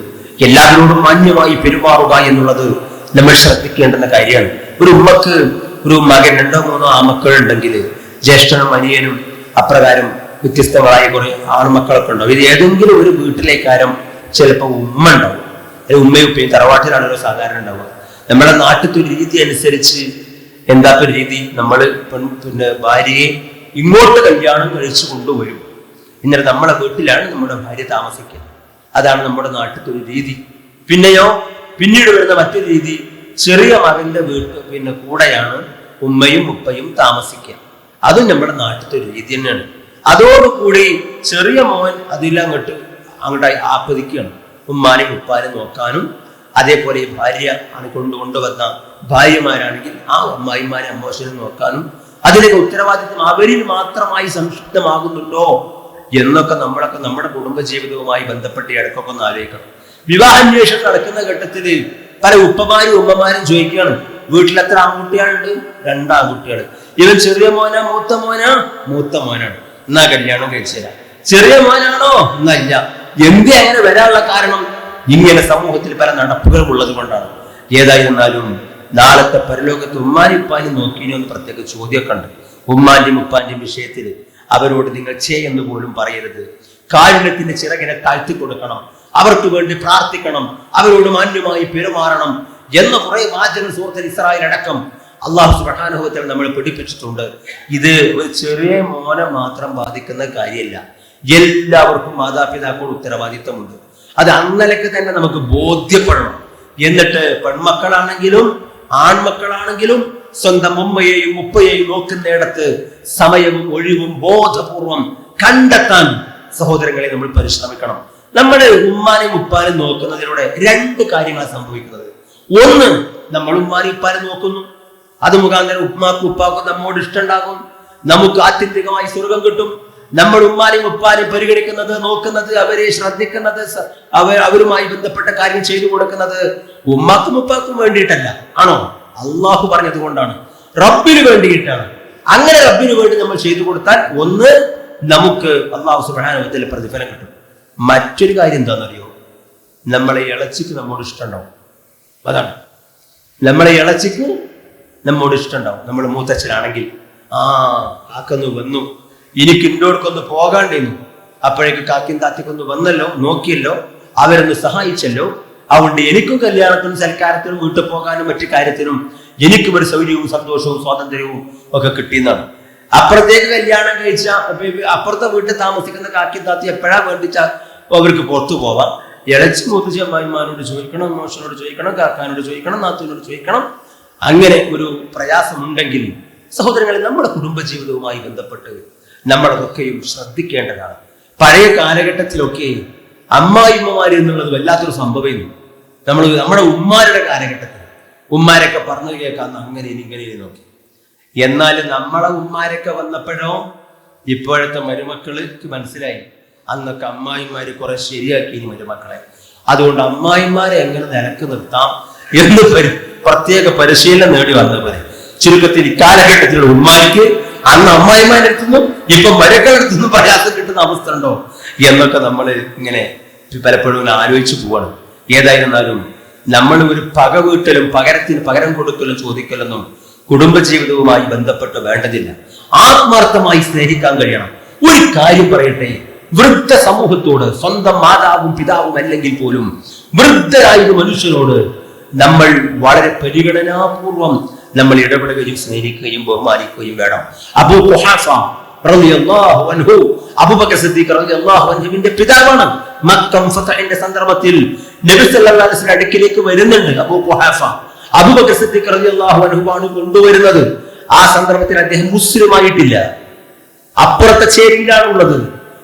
എല്ലാവരോടും മാന്യമായി പെരുമാറുക എന്നുള്ളത് നമ്മൾ ശ്രദ്ധിക്കേണ്ടുന്ന കാര്യമാണ്. ഒരു ഉമ്മക്ക് ഒരു മകൻ 2-3 ആമക്കളുണ്ടെങ്കിൽ ജ്യേഷ്ഠനും അനിയനും അപ്രകാരം വ്യത്യസ്തങ്ങളായ കുറെ ആൺമക്കളൊക്കെ ഉണ്ടാവും. ഇത് ഏതെങ്കിലും ഒരു വീട്ടിലേക്കാരം ചിലപ്പോൾ ഉമ്മ ഉണ്ടാവും. ഉമ്മയും ഉപ്പയും തറവാട്ടിലാണല്ലോ സാധാരണ ഉണ്ടാവുക. നമ്മുടെ നാട്ടിലത്തെ ഒരു രീതി അനുസരിച്ച് എന്താത്തൊരു രീതി, നമ്മൾ പിന്നെ ഭാര്യയെ ഇങ്ങോട്ട് കല്യാണം കഴിച്ചു കൊണ്ടുവരും. എന്നിട്ട് നമ്മളെ വീട്ടിലാണ് നമ്മുടെ ഭാര്യ താമസിക്കുക. അതാണ് നമ്മുടെ നാട്ടിലത്തെ ഒരു രീതി. പിന്നീട് വരുന്ന മറ്റൊരു രീതി, ചെറിയ മകന്റെ കൂടെയാണ് ഉമ്മയും ഉപ്പയും താമസിക്കുക. അതും നമ്മുടെ നാട്ടിലത്തെ ഒരു രീതി തന്നെയാണ്. അതോടുകൂടി ചെറിയ മോൻ അതിലെല്ലാം അങ്ങോട്ട് ആസ്വദിക്കുകയാണ്. ഉമ്മാനെയും ഉപ്പാനെ നോക്കാനും അതേപോലെ ഭാര്യ ആണ് കൊണ്ടുവന്ന ഭാര്യമാരാണെങ്കിൽ ആ അമ്മായിമാരെ അമ്മോശനെ നോക്കാനും അതിലേക്ക് ഉത്തരവാദിത്വം അവരിൽ മാത്രമായി സംക്ഷിപ്തമാകുന്നുണ്ടോ എന്നൊക്കെ നമ്മുടെ കുടുംബജീവിതവുമായി ബന്ധപ്പെട്ട് ഇടയ്ക്കൊക്കെ ഒന്ന് ആലോചിക്കണം. വിവാഹാന്വേഷണം നടക്കുന്ന ഘട്ടത്തിൽ പല ഉപ്പമാരും ഉമ്മമാരും ചോദിക്കുകയാണ്, വീട്ടിൽ എത്ര ആൺകുട്ടികളുണ്ട്? 2 ആൺകുട്ടികൾ. ഇവൻ ചെറിയ മോനാ മൂത്ത മോനാണ്? എന്നാ കല്യാണം കഴിച്ചുതരാം. ചെറിയ മോനാണോ? എന്നല്ല. എന്തേ അങ്ങനെ വരാനുള്ള കാരണം ഇങ്ങനെ സമൂഹത്തിൽ പല നടപ്പുകളും ഉള്ളത് കൊണ്ടാണ്. ഏതായിരുന്നാലും നാളത്തെ പരലോകത്ത് ഉമ്മാനും ഉപ്പാനും നോക്കിയെന്ന് പ്രത്യേക ചോദ്യമൊക്കെ ഉണ്ട്. ഉമ്മാന്റെയും ഉപ്പാന്റെയും വിഷയത്തിൽ അവരോട് നിങ്ങൾ എന്ന് പോലും പറയരുത്. കാരുണ്യത്തിന്റെ ചിറകിനെ താഴ്ത്തി കൊടുക്കണം, അവർക്ക് വേണ്ടി പ്രാർത്ഥിക്കണം, അവരോട് മാന്യമായി പെരുമാറണം എന്ന കുറെ വാചക സൂറത്തുൽ ഇസ്രായേൽ അടക്കം അള്ളാഹു സുബ്ഹാനഹു വ തആല നമ്മളെ പഠിപ്പിച്ചിട്ടുണ്ട്. ഇത് ഒരു ചെറിയ മോനെ മാത്രം ബാധിക്കുന്ന കാര്യമല്ല, എല്ലാവർക്കും മാതാപിതാക്കളുടെ ഉത്തരവാദിത്തമുണ്ട്. അത് അന്നലക്ക് തന്നെ നമുക്ക് ബോധ്യപ്പെടണം. എന്നിട്ട് പെൺമക്കളാണെങ്കിലും ആൺമക്കളാണെങ്കിലും സ്വന്തം ഉമ്മയെയും ഉപ്പയെയും നോക്കുന്നിടത്ത് സമയവും ഒഴിവും ബോധപൂർവം കണ്ടെത്താൻ സഹോദരങ്ങളെ നമ്മൾ പരിശ്രമിക്കണം. നമ്മുടെ ഉമ്മാനെയും ഉപ്പാനെയും നോക്കുന്നതിലൂടെ 2 കാര്യങ്ങളാണ് സംഭവിക്കുന്നത്. ഒന്ന്, നമ്മൾ ഉമ്മാനെയും ഉപ്പാനെ നോക്കുന്നു, അത് മുഖാന്തരം ഉമ്മാക്കും ഉപ്പാക്കും നമ്മോട് ഇഷ്ടമുണ്ടാകും, നമുക്ക് ആത്യന്തികമായി സ്വർഗം കിട്ടും. നമ്മൾ ഉമ്മാനെയും ഉപ്പാനെയും പരിഗണിക്കുന്നത്, നോക്കുന്നത്, അവരെ ശ്രദ്ധിക്കുന്നത്, അവരുമായി ബന്ധപ്പെട്ട കാര്യം ചെയ്തു കൊടുക്കുന്നത് ഉമ്മാക്കും ഉപ്പാക്കും വേണ്ടിയിട്ടല്ല, ആണോ? അള്ളാഹു പറഞ്ഞത് കൊണ്ടാണ്, റബ്ബിന് വേണ്ടിയിട്ടാണ്. അങ്ങനെ റബ്ബിന് വേണ്ടി നമ്മൾ ചെയ്തു കൊടുത്താൽ ഒന്ന്, നമുക്ക് അള്ളാഹു സുബ്ഹാനഹു വ തആല പ്രതിഫലം കിട്ടും. മറ്റൊരു കാര്യം എന്താണെന്നറിയോ? നമ്മളെ ഇളച്ചിക്ക് നമ്മോട് ഇഷ്ടമുണ്ടാവും. അതാണ്, നമ്മളെ ഇളച്ചിക്ക് നമ്മോട് ഇഷ്ടമുണ്ടാവും. നമ്മൾ മൂത്തച്ഛനാണെങ്കിൽ കാക്കൊന്ന് വന്നു, എനിക്ക് ഇന്നോടൊക്കൊന്ന് പോകാണ്ടിരുന്നു, അപ്പോഴേക്ക് കാക്കും താത്തിക്കൊന്ന് വന്നല്ലോ, നോക്കിയല്ലോ, അവരൊന്ന് സഹായിച്ചല്ലോ, അതുകൊണ്ട് എനിക്കും കല്യാണത്തിനും സൽക്കാരത്തിനും വീട്ടിൽ പോകാനും മറ്റു കാര്യത്തിനും എനിക്കും ഒരു സൗകര്യവും സന്തോഷവും സ്വാതന്ത്ര്യവും ഒക്കെ കിട്ടിയെന്നാണ്. അപ്പുറത്തേക്ക് കല്യാണം കഴിച്ച അപ്പുറത്തെ വീട്ടിൽ താമസിക്കുന്ന കാക്കി താത്തി എപ്പോഴാ വേണ്ടിച്ച അവർക്ക് പുറത്തു പോവാം. ഇളച്ചി മൂത്തച്ഛി അമ്മായിമാരോട് ചോദിക്കണം, മോശനോട് ചോദിക്കണം, കാക്കാനോട് ചോദിക്കണം, നാത്തൂനോട് ചോദിക്കണം. അങ്ങനെ ഒരു പ്രയാസമുണ്ടെങ്കിൽ സഹോദരങ്ങളെ, നമ്മുടെ കുടുംബജീവിതവുമായി ബന്ധപ്പെട്ട് നമ്മളതൊക്കെയും ശ്രദ്ധിക്കേണ്ടതാണ്. പഴയ കാലഘട്ടത്തിലൊക്കെ അമ്മായിമ്മമാര് എന്നുള്ളത് വല്ലാത്തൊരു സംഭവമായിരുന്നു. നമ്മുടെ ഉമ്മാരുടെ കാലഘട്ടത്തിൽ ഉമ്മാരൊക്കെ പറഞ്ഞു കേൾക്കാന്ന് അങ്ങനെ ഇങ്ങനെ നോക്കി. എന്നാൽ നമ്മളെ ഉമ്മാരൊക്കെ വന്നപ്പോഴോ ഇപ്പോഴത്തെ മരുമക്കൾക്ക് മനസ്സിലായി അന്നൊക്കെ അമ്മായിമാര് കുറെ ശരിയാക്കി മരുമക്കളെ. അതുകൊണ്ട് അമ്മായിമാരെ എങ്ങനെ നിലക്ക് നിർത്താം എന്ന് പ്രത്യേക പരിശീലനം നേടി വന്നവരെ. ചുരുക്കത്തിൽ ഇക്കാലഘട്ടത്തിലുള്ള ഉമ്മാർക്ക് അന്ന് അമ്മായിമാരെ എടുത്തുന്നു, ഇപ്പൊ മരക്കളെടുത്തുനിന്ന് പ്രയാസം കിട്ടുന്ന അവസ്ഥ ഉണ്ടോ എന്നൊക്കെ നമ്മൾ ഇങ്ങനെ പലപ്പോഴും ആലോചിച്ചു പോവാണ്. ഏതായിരുന്നാലും നമ്മൾ ഒരു പക വീട്ടലും പകരം കൊടുക്കലും ചോദിക്കലൊന്നും കുടുംബജീവിതവുമായി ബന്ധപ്പെട്ട് വേണ്ടതില്ല. ആത്മാർത്ഥമായി സ്നേഹിക്കാൻ കഴിയണം. ഒരു കാര്യം പറയട്ടെ, വൃദ്ധ സമൂഹത്തോട്, സ്വന്തം മാതാവും പിതാവും അല്ലെങ്കിൽ പോലും വൃദ്ധരായ മനുഷ്യരോട് നമ്മൾ വളരെ പരിഗണനാപൂർവം നമ്മൾ ഇടപെടുകയും സ്നേഹിക്കുകയും ബഹുമാനിക്കുകയും വേണം. അബൂ ഖുഹാഫ റളിയല്ലാഹു അൻഹു, അബൂബക്കർ സിദ്ദീഖ് റളിയല്ലാഹു അൻഹുവിന്റെ പിതാവാണ്. മക്ക ഫതഹിന്റെ സന്ദർഭത്തിൽ നബി സല്ലല്ലാഹു അലൈഹി വസല്ലം അടുക്കിലേക്ക് വരുന്നുണ്ട് അബൂ ഖുഹാഫ. അബൂബക്കർ സിദ്ദീഖ് റളിയല്ലാഹു അൻഹു ആണ് കൊണ്ടുവരുന്നത്. ആ സന്ദർഭത്തിൽ അദ്ദേഹം മുസ്ലിമായിട്ടില്ല, അപ്പുറത്തെ ചേരിയിലാണ് ഉള്ളത്.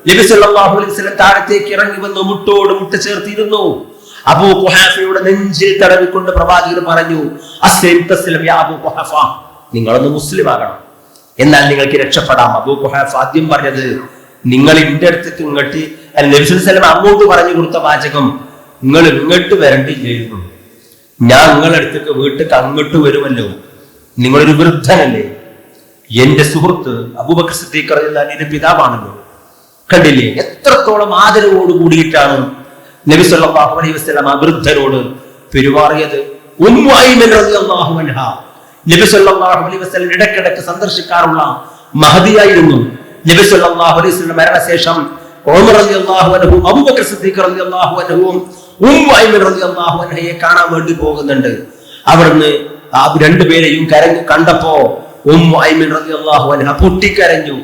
നബി സല്ലല്ലാഹു അലൈഹി വസല്ലം താഴത്തേക്ക് ഇറങ്ങി വന്ന് മുട്ടോട് മുട്ട ചേർത്തിരുന്നു. അബൂ ഖുഹാഫയുടെ നെഞ്ചിൽ തടവിക്കൊണ്ട് പ്രവാചകർ പറഞ്ഞു, അസ്ലിം തസ്ലിം യാ അബൂ ഖുഹാഫ, നിങ്ങളൊന്ന് മുസ്ലിം ആകണം, എന്നാൽ നിങ്ങൾക്ക് രക്ഷപ്പെടാം. അബൂ ഖുഹാഫ ആദ്യം പറഞ്ഞത്, നിങ്ങൾ എന്റെ അടുത്തേക്ക് ഇങ്ങോട്ട്, നബി സല്ലല്ലാഹു അലൈഹി വസല്ലം അങ്ങോട്ട് പറഞ്ഞു കൊടുത്ത വാചകം, നിങ്ങൾ ഇങ്ങോട്ട് വരണ്ടില്ലായിരുന്നു, ഞാൻ നിങ്ങളുടെ അടുത്തേക്ക് വീട്ടിൽ അങ്ങോട്ട് വരുമല്ലോ, നിങ്ങളൊരു വൃദ്ധനല്ലേ, എന്റെ സുഹൃത്ത് അബൂബക്കർ സിദ്ദീഖ് റളിയല്ലാഹു അൻഹുവിന്റെ പിതാവാണല്ലോ. കണ്ടില്ലേ എത്രത്തോളം ആദരവോട് കൂടിയിട്ടാണ് നബി സല്ലല്ലാഹു അലൈഹി വസല്ലം ആ വൃദ്ധനോട് പെരുമാറിയത്. ഉമ്മു ഐമൻ റളിയല്ലാഹു അൻഹാ നബി സല്ലല്ലാഹു അലൈഹി വസല്ലം ഇടയ്ക്കിടയ്ക്ക് സന്ദർശിക്കാറുള്ള മഹദിയായിരുന്നു. നബി സല്ലല്ലാഹു അലൈഹി വസല്ലം മരണശേഷം ഉമർ റളിയല്ലാഹു അൻഹു, അബൂബക്കർ സിദ്ദീഖ് റളിയല്ലാഹു അൻഹു ഉമ്മു ഐമൻ റളിയല്ലാഹു അൻഹയെ കാണാൻ വേണ്ടി പോകുന്നുണ്ട്. അവിടുന്ന് ആ രണ്ടുപേരെയും കണ്ടപ്പോ ഉമ്മു ഐമൻ റളിയല്ലാഹു അൻഹ പൊട്ടിക്കരഞ്ഞു.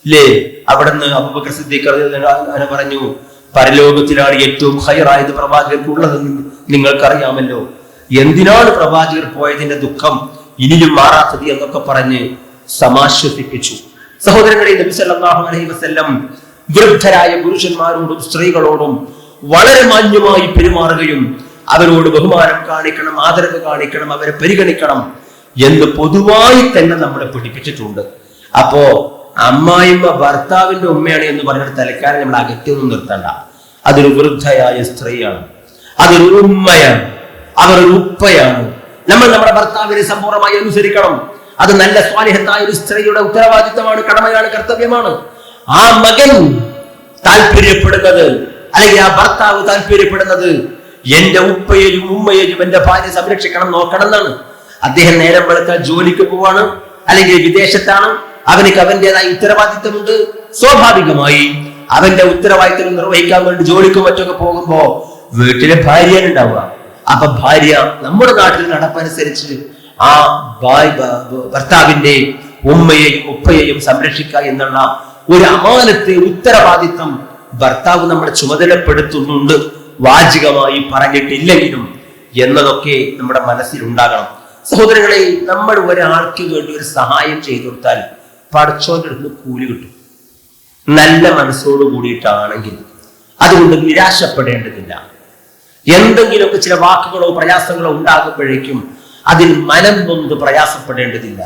ല്ലേ, അവിടുന്ന് അബൂബക്കർ സിദ്ദീഖ് റളിയല്ലാഹു അൻഹു പറഞ്ഞു, പരലോകത്തിലാണ് ഏറ്റവും ഖൈറായത് പ്രവാചകർക്കുള്ളതെന്ന് നിങ്ങൾക്കറിയാമല്ലോ. എന്തിനാണ് പ്രവാചകർ പോയതിന്റെ ദുഃഖം ഇനിയും മാറാത്തത് എന്നൊക്കെ പറഞ്ഞ് സമാശ്വസിപ്പിച്ചു. സഹോദരങ്ങളെ, നബി സല്ലല്ലാഹു അലൈഹി വസല്ലം വൃദ്ധരായ പുരുഷന്മാരോടും സ്ത്രീകളോടും വളരെ മാന്യമായി പെരുമാറുകയും അവരോട് ബഹുമാനം കാണിക്കണം, ആദരവ് കാണിക്കണം, അവരെ പരിഗണിക്കണം എന്ന് പൊതുവായി തന്നെ നമ്മളെ പഠിപ്പിച്ചിട്ടുണ്ട്. അപ്പോ അമ്മായിമ്മ ഭർത്താവിന്റെ ഉമ്മയാണ് എന്ന് പറഞ്ഞിട്ട് തലക്കാരൻ നമ്മൾ അകറ്റൊന്നും നിർത്തണ്ട. അതൊരു വൃദ്ധയായ സ്ത്രീയാണ്, അതൊരു ഉമ്മയാണ്, അവരൊരു ഉപ്പയാണ്. നമ്മൾ നമ്മുടെ ഭർത്താവിനെ സമ്പൂർണ്ണമായി അനുസരിക്കണം. അത് നല്ല സ്വാലിഹത്തായ ഒരു സ്ത്രീയുടെ ഉത്തരവാദിത്തമാണ്, കടമയാണ്, കർത്തവ്യമാണ്. ആ മകൻ താല്പര്യപ്പെടുന്നത് അല്ലെങ്കിൽ ആ ഭർത്താവ് താല്പര്യപ്പെടുന്നത് എന്റെ ഉപ്പയെയും ഉമ്മയെയും എന്റെ ഭാര്യ സംരക്ഷിക്കണം, നോക്കണം എന്നാണ്. അദ്ദേഹം നേരം വെളുക്കാൻ ജോലിക്ക് പോവാണ്, അല്ലെങ്കിൽ വിദേശത്താണ്, അവനക്ക് അവന്റേതായ ഉത്തരവാദിത്തമുണ്ട്. സ്വാഭാവികമായി അവന്റെ ഉത്തരവാദിത്തം നിർവഹിക്കാൻ വേണ്ടി ജോലിക്കും മറ്റൊക്കെ പോകുമ്പോ വീട്ടിലെ ഭാര്യയാണ് ഉണ്ടാവുക. അപ്പൊ ഭാര്യ നമ്മുടെ നാട്ടിൽ നടപ്പനുസരിച്ച് ആ ഭർത്താവിന്റെ ഉമ്മയെയും ഉപ്പയെയും സംരക്ഷിക്കുക എന്നുള്ള ഒരു അമാനത്തെ ഉത്തരവാദിത്തം ഭർത്താവ് നമ്മളെ ചുമതലപ്പെടുത്തുന്നുണ്ട്, വാചികമായി പറഞ്ഞിട്ടില്ലെങ്കിലും എന്നതൊക്കെ നമ്മുടെ മനസ്സിൽ ഉണ്ടാകണം. സഹോദരങ്ങളെ, നമ്മൾ ഒരാൾക്ക് വേണ്ടി ഒരു സഹായം ചെയ്തു കൊടുത്താൽ പടച്ചോന്റെ അടുത്ത് കൂലി കിട്ടും, നല്ല മനസ്സോട് കൂടിയിട്ടാണെങ്കിൽ. അതുകൊണ്ട് നിരാശപ്പെടേണ്ടതില്ല. എന്തെങ്കിലുമൊക്കെ ചില വാക്കുകളോ പ്രയാസങ്ങളോ ഉണ്ടാകുമ്പോഴേക്കും അതിൽ മനം നൊന്ത് പ്രയാസപ്പെടേണ്ടതില്ല.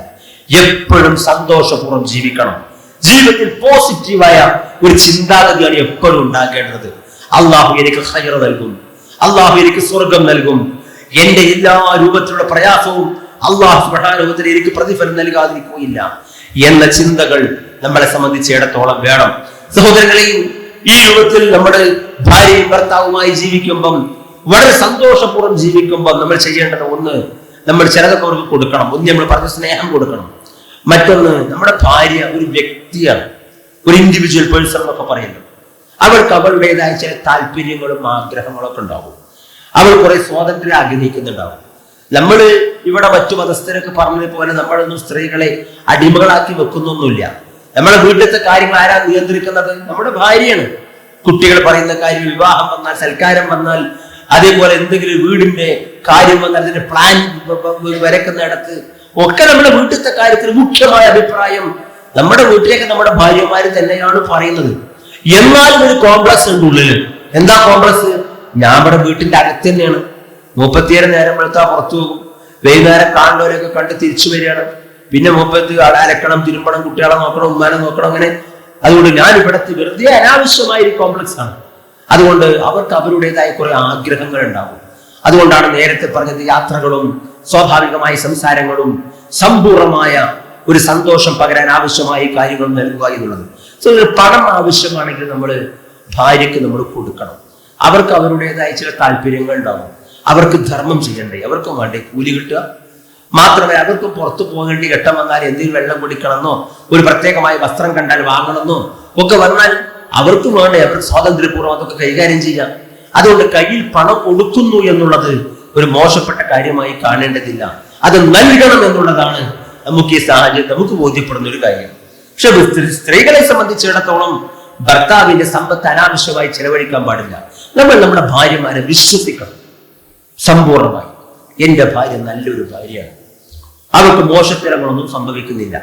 എപ്പോഴും സന്തോഷപൂർവ്വം ജീവിക്കണം. ജീവിതത്തിൽ പോസിറ്റീവായ ഒരു ചിന്താഗതിയാണ് എപ്പോഴും ഉണ്ടാകേണ്ടത്. അള്ളാഹു എനിക്ക് ഖൈർ നൽകും, അള്ളാഹു എനിക്ക് സ്വർഗം നൽകും, എന്റെ എല്ലാ രൂപത്തിലുള്ള പ്രയാസവും അള്ളാഹു സുബ്ഹാനഹു വ തആല എനിക്ക് പ്രതിഫലം നൽകാതിരിക്കുകയില്ല എന്ന ചിന്തകൾ നമ്മളെ സംബന്ധിച്ചിടത്തോളം വേണം. സഹോദരങ്ങളെ, ഈ രൂപത്തിൽ നമ്മുടെ ഭാര്യയും ഭർത്താവുമായി ജീവിക്കുമ്പം, വളരെ സന്തോഷപൂർവ്വം ജീവിക്കുമ്പോൾ നമ്മൾ ചെയ്യേണ്ടത്, ഒന്ന്, നമ്മൾ ചിലതൊക്കെ അവർക്ക് കൊടുക്കണം. ഒന്ന്, നമ്മൾ പറഞ്ഞ സ്നേഹം കൊടുക്കണം. മറ്റൊന്ന്, നമ്മുടെ ഭാര്യ ഒരു വ്യക്തിയാണ്, ഒരു ഇൻഡിവിജ്വൽ പേഴ്സൺ എന്നൊക്കെ പറയുന്നത്. അവൾക്ക് അവളുടേതായ ചില താല്പര്യങ്ങളും ആഗ്രഹങ്ങളും ഒക്കെ ഉണ്ടാവും. അവൾ കുറെ സ്വാതന്ത്ര്യം ആഗ്രഹിക്കുന്നുണ്ടാവും. നമ്മൾ ഇവിടെ മറ്റു മതസ്ഥരൊക്കെ പറഞ്ഞതുപോലെ നമ്മളൊന്നും സ്ത്രീകളെ അടിമകളാക്കി വെക്കുന്നൊന്നുമില്ല. നമ്മുടെ വീട്ടിലത്തെ കാര്യങ്ങൾ ആരാ നിയന്ത്രിക്കുന്നത്? നമ്മുടെ ഭാര്യയാണ്. കുട്ടികൾ പറയുന്ന കാര്യം, വിവാഹം വന്നാൽ, സൽക്കാരം വന്നാൽ, അതേപോലെ എന്തെങ്കിലും വീടിന്റെ കാര്യം വന്നാൽ അതിന്റെ പ്ലാൻ വരക്കുന്നിടത്ത് ഒക്കെ നമ്മുടെ വീട്ടിലത്തെ കാര്യത്തിൽ മുഖ്യമായ അഭിപ്രായം നമ്മുടെ വീട്ടിലേക്ക് നമ്മുടെ ഭാര്യമാര് തന്നെയാണ് പറയുന്നത്. എന്നാലും ഒരു കോംപ്ലക്സ് ഉണ്ട് ഉള്ളില്. എന്താ കോംപ്ലക്സ്? ഞാൻ ഇവിടെ വീട്ടിന്റെ അകത്ത് തന്നെയാണ്. 37 നേരം വെളുത്താ പുറത്തു പോകും, വൈകുന്നേരം കാണുന്നവരൊക്കെ കണ്ട് തിരിച്ചു വരികയാണ്. പിന്നെ 30 അലക്കണം, തിരുമ്പണം, കുട്ടികളെ നോക്കണം, ഉമ്മാനെ നോക്കണം, അങ്ങനെ. അതുകൊണ്ട് ഞാൻ ഇവിടത്തെ വെറുതെ അനാവശ്യമായ ഒരു കോംപ്ലക്സ് ആണ്. അതുകൊണ്ട് അവർക്ക് അവരുടേതായ കുറെ ആഗ്രഹങ്ങൾ ഉണ്ടാകും. അതുകൊണ്ടാണ് നേരത്തെ പറഞ്ഞത്, യാത്രകളും സ്വാഭാവികമായ സംസാരങ്ങളും സമ്പൂർണമായ ഒരു സന്തോഷം പകരാൻ ആവശ്യമായ കാര്യങ്ങൾ നൽകുക എന്നുള്ളത്. പണം ആവശ്യമാണെങ്കിൽ നമ്മൾ ഭാര്യയ്ക്ക് നമ്മൾ കൊടുക്കണം. അവർക്ക് അവരുടേതായ ചില താല്പര്യങ്ങൾ ഉണ്ടാകും. അവർക്ക് ധർമ്മം ചെയ്യണ്ടേ, അവർക്കും വേണ്ടേ കൂലി കിട്ടുക. മാത്രമേ അവർക്ക് പുറത്തു പോകേണ്ടി ഘട്ടം വന്നാൽ എന്തെങ്കിലും വെള്ളം കുടിക്കണമെന്നോ ഒരു പ്രത്യേകമായ വസ്ത്രം കണ്ടാൽ വാങ്ങണമെന്നോ ഒക്കെ വന്നാൽ അവർക്കും വേണ്ടേ, അവർ സ്വാതന്ത്ര്യപൂർവ്വം അതൊക്കെ കൈകാര്യം ചെയ്യാം. അതുകൊണ്ട് കയ്യിൽ പണം കൊടുക്കുന്നു എന്നുള്ളത് ഒരു മോശപ്പെട്ട കാര്യമായി കാണേണ്ടതില്ല. അത് നൽകണം എന്നുള്ളതാണ് നമുക്ക് ഈ സാഹചര്യം നമുക്ക് ബോധ്യപ്പെടുന്ന ഒരു കാര്യം. പക്ഷെ സ്ത്രീകളെ സംബന്ധിച്ചിടത്തോളം ഭർത്താവിന്റെ സമ്പത്ത് അനാവശ്യമായി ചെലവഴിക്കാൻ പാടില്ല. നമ്മൾ നമ്മുടെ ഭാര്യമാരെ വിശ്വസിക്കണം സമ്പൂർണമായി. എന്റെ ഭാര്യ നല്ലൊരു ഭാര്യയാണ്, അവർക്ക് മോശത്തരങ്ങളൊന്നും സംഭവിക്കുന്നില്ല,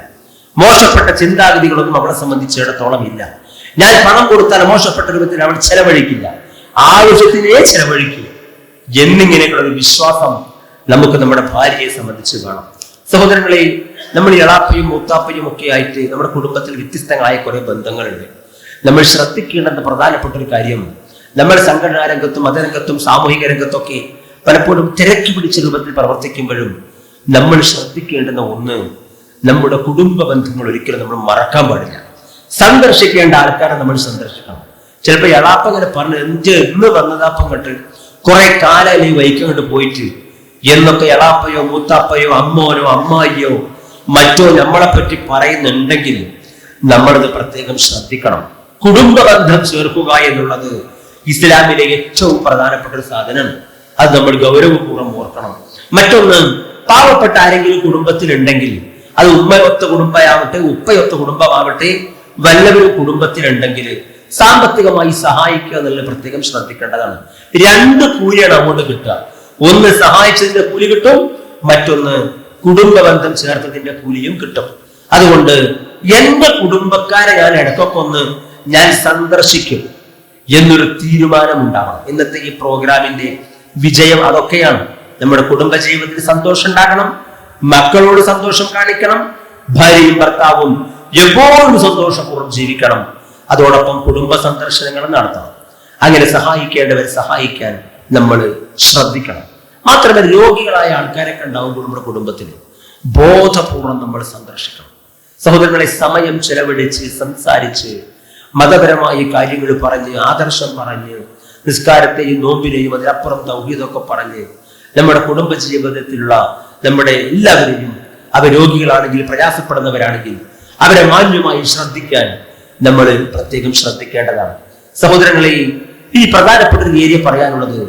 മോശപ്പെട്ട ചിന്താഗതികളൊന്നും അവളെ സംബന്ധിച്ചിടത്തോളം ഇല്ല. ഞാൻ പണം കൊടുത്താൽ മോശപ്പെട്ട രൂപത്തിൽ അവൾ ചെലവഴിക്കില്ല, ആവശ്യത്തിനേ ചെലവഴിക്കൂ എന്നിങ്ങനെയുള്ള ഒരു വിശ്വാസം നമുക്ക് നമ്മുടെ ഭാര്യയെ സംബന്ധിച്ച് വേണം. സഹോദരങ്ങളെ, നമ്മൾ എളാപ്പയും മൂത്താപ്പയും ഒക്കെ ആയിട്ട് നമ്മുടെ കുടുംബത്തിൽ വ്യത്യസ്തങ്ങളായ കുറെ ബന്ധങ്ങളുണ്ട്. നമ്മൾ ശ്രദ്ധിക്കേണ്ടുന്ന പ്രധാനപ്പെട്ട ഒരു കാര്യം, നമ്മൾ സംഘടനാ രംഗത്തും മതരംഗത്തും സാമൂഹിക രംഗത്തൊക്കെ പലപ്പോഴും തിരക്കി പിടിച്ച രൂപത്തിൽ പ്രവർത്തിക്കുമ്പോഴും നമ്മൾ ശ്രദ്ധിക്കേണ്ടുന്ന ഒന്ന്, നമ്മുടെ കുടുംബ ബന്ധങ്ങൾ ഒരിക്കലും നമ്മൾ മറക്കാൻ പാടില്ല. സന്ദർശിക്കേണ്ട ആൾക്കാരെ നമ്മൾ സന്ദർശിക്കണം. ചിലപ്പോൾ എളാപ്പ ഇങ്ങനെ പറഞ്ഞ് എന്ന് വന്നതാപ്പം കണ്ട് കുറെ കാലം അല്ലെങ്കിൽ വൈക്കങ്ങോട്ട് പോയിട്ട് എന്നൊക്കെ എളാപ്പയോ മൂത്താപ്പയോ അമ്മോനോ അമ്മായിയോ മറ്റോ നമ്മളെ പറ്റി പറയുന്നുണ്ടെങ്കിൽ നമ്മളത് പ്രത്യേകം ശ്രദ്ധിക്കണം. കുടുംബ ബന്ധം ചേർക്കുക എന്നുള്ളത് ഇസ്ലാമിലെ ഏറ്റവും പ്രധാനപ്പെട്ട ഒരു സാധനമാണ്. അത് നമ്മൾ ഗൗരവപൂർവ്വം ഓർക്കണം. മറ്റൊന്ന്, പാവപ്പെട്ട ആരെങ്കിലും കുടുംബത്തിലുണ്ടെങ്കിൽ, അത് ഉമ്മയൊത്ത കുടുംബമാവട്ടെ ഉപ്പയൊത്ത കുടുംബമാവട്ടെ, വല്ലവരും കുടുംബത്തിലുണ്ടെങ്കിൽ സാമ്പത്തികമായി സഹായിക്കുക എന്നുള്ള പ്രത്യേകം ശ്രദ്ധിക്കേണ്ടതാണ്. 2 കൂലിയാണ് അങ്ങോട്ട് കിട്ടുക. ഒന്ന് സഹായിച്ചതിന്റെ കൂലി കിട്ടും, മറ്റൊന്ന് കുടുംബ ബന്ധം ചേർത്തതിന്റെ കൂലിയും കിട്ടും. അതുകൊണ്ട് എന്റെ കുടുംബക്കാരെ ഞാൻ ഇടയ്ക്കൊക്കെ ഒന്ന് ഞാൻ സന്ദർശിക്കും എന്നൊരു തീരുമാനം ഉണ്ടാവണം. ഇന്നത്തെ ഈ പ്രോഗ്രാമിന്റെ വിജയം അതൊക്കെയാണ്. നമ്മുടെ കുടുംബ ജീവിതത്തിൽ സന്തോഷം ഉണ്ടാകണം, മക്കളോട് സന്തോഷം കാണിക്കണം, ഭാര്യയും ഭർത്താവും എപ്പോഴും സന്തോഷപൂർവ്വം ജീവിക്കണം. അതോടൊപ്പം കുടുംബ സന്ദർശനങ്ങൾ നടത്തണം. അങ്ങനെ സഹായിക്കേണ്ടവരെ സഹായിക്കാൻ നമ്മൾ ശ്രദ്ധിക്കണം. മാത്രമല്ല, രോഗികളായ ആൾക്കാരൊക്കെ ഉണ്ടാവുമ്പോൾ നമ്മുടെ കുടുംബത്തിൽ ബോധപൂർവം നമ്മൾ സന്ദർശിക്കണം. സഹോദരങ്ങളെ, സമയം ചെലവഴിച്ച് സംസാരിച്ച് മതപരമായ കാര്യങ്ങൾ പറഞ്ഞ് ആദർശം പറഞ്ഞ് നിസ്കാരത്തെയും നോമ്പിനെയും അതിനപ്പുറം തൗഹീദൊക്കെ പറഞ്ഞ് നമ്മുടെ കുടുംബ ജീവിതത്തിലുള്ള നമ്മുടെ എല്ലാവരെയും, അവർ രോഗികളാണെങ്കിൽ പ്രയാസപ്പെടുന്നവരാണെങ്കിൽ അവരെ മാന്യമായി ശ്രദ്ധിക്കാൻ നമ്മൾ പ്രത്യേകം ശ്രദ്ധിക്കേണ്ടതാണ്. സഹോദരങ്ങളെ, ഈ പ്രധാനപ്പെട്ട ഒരു ഏരിയ പറയാനുള്ളത്,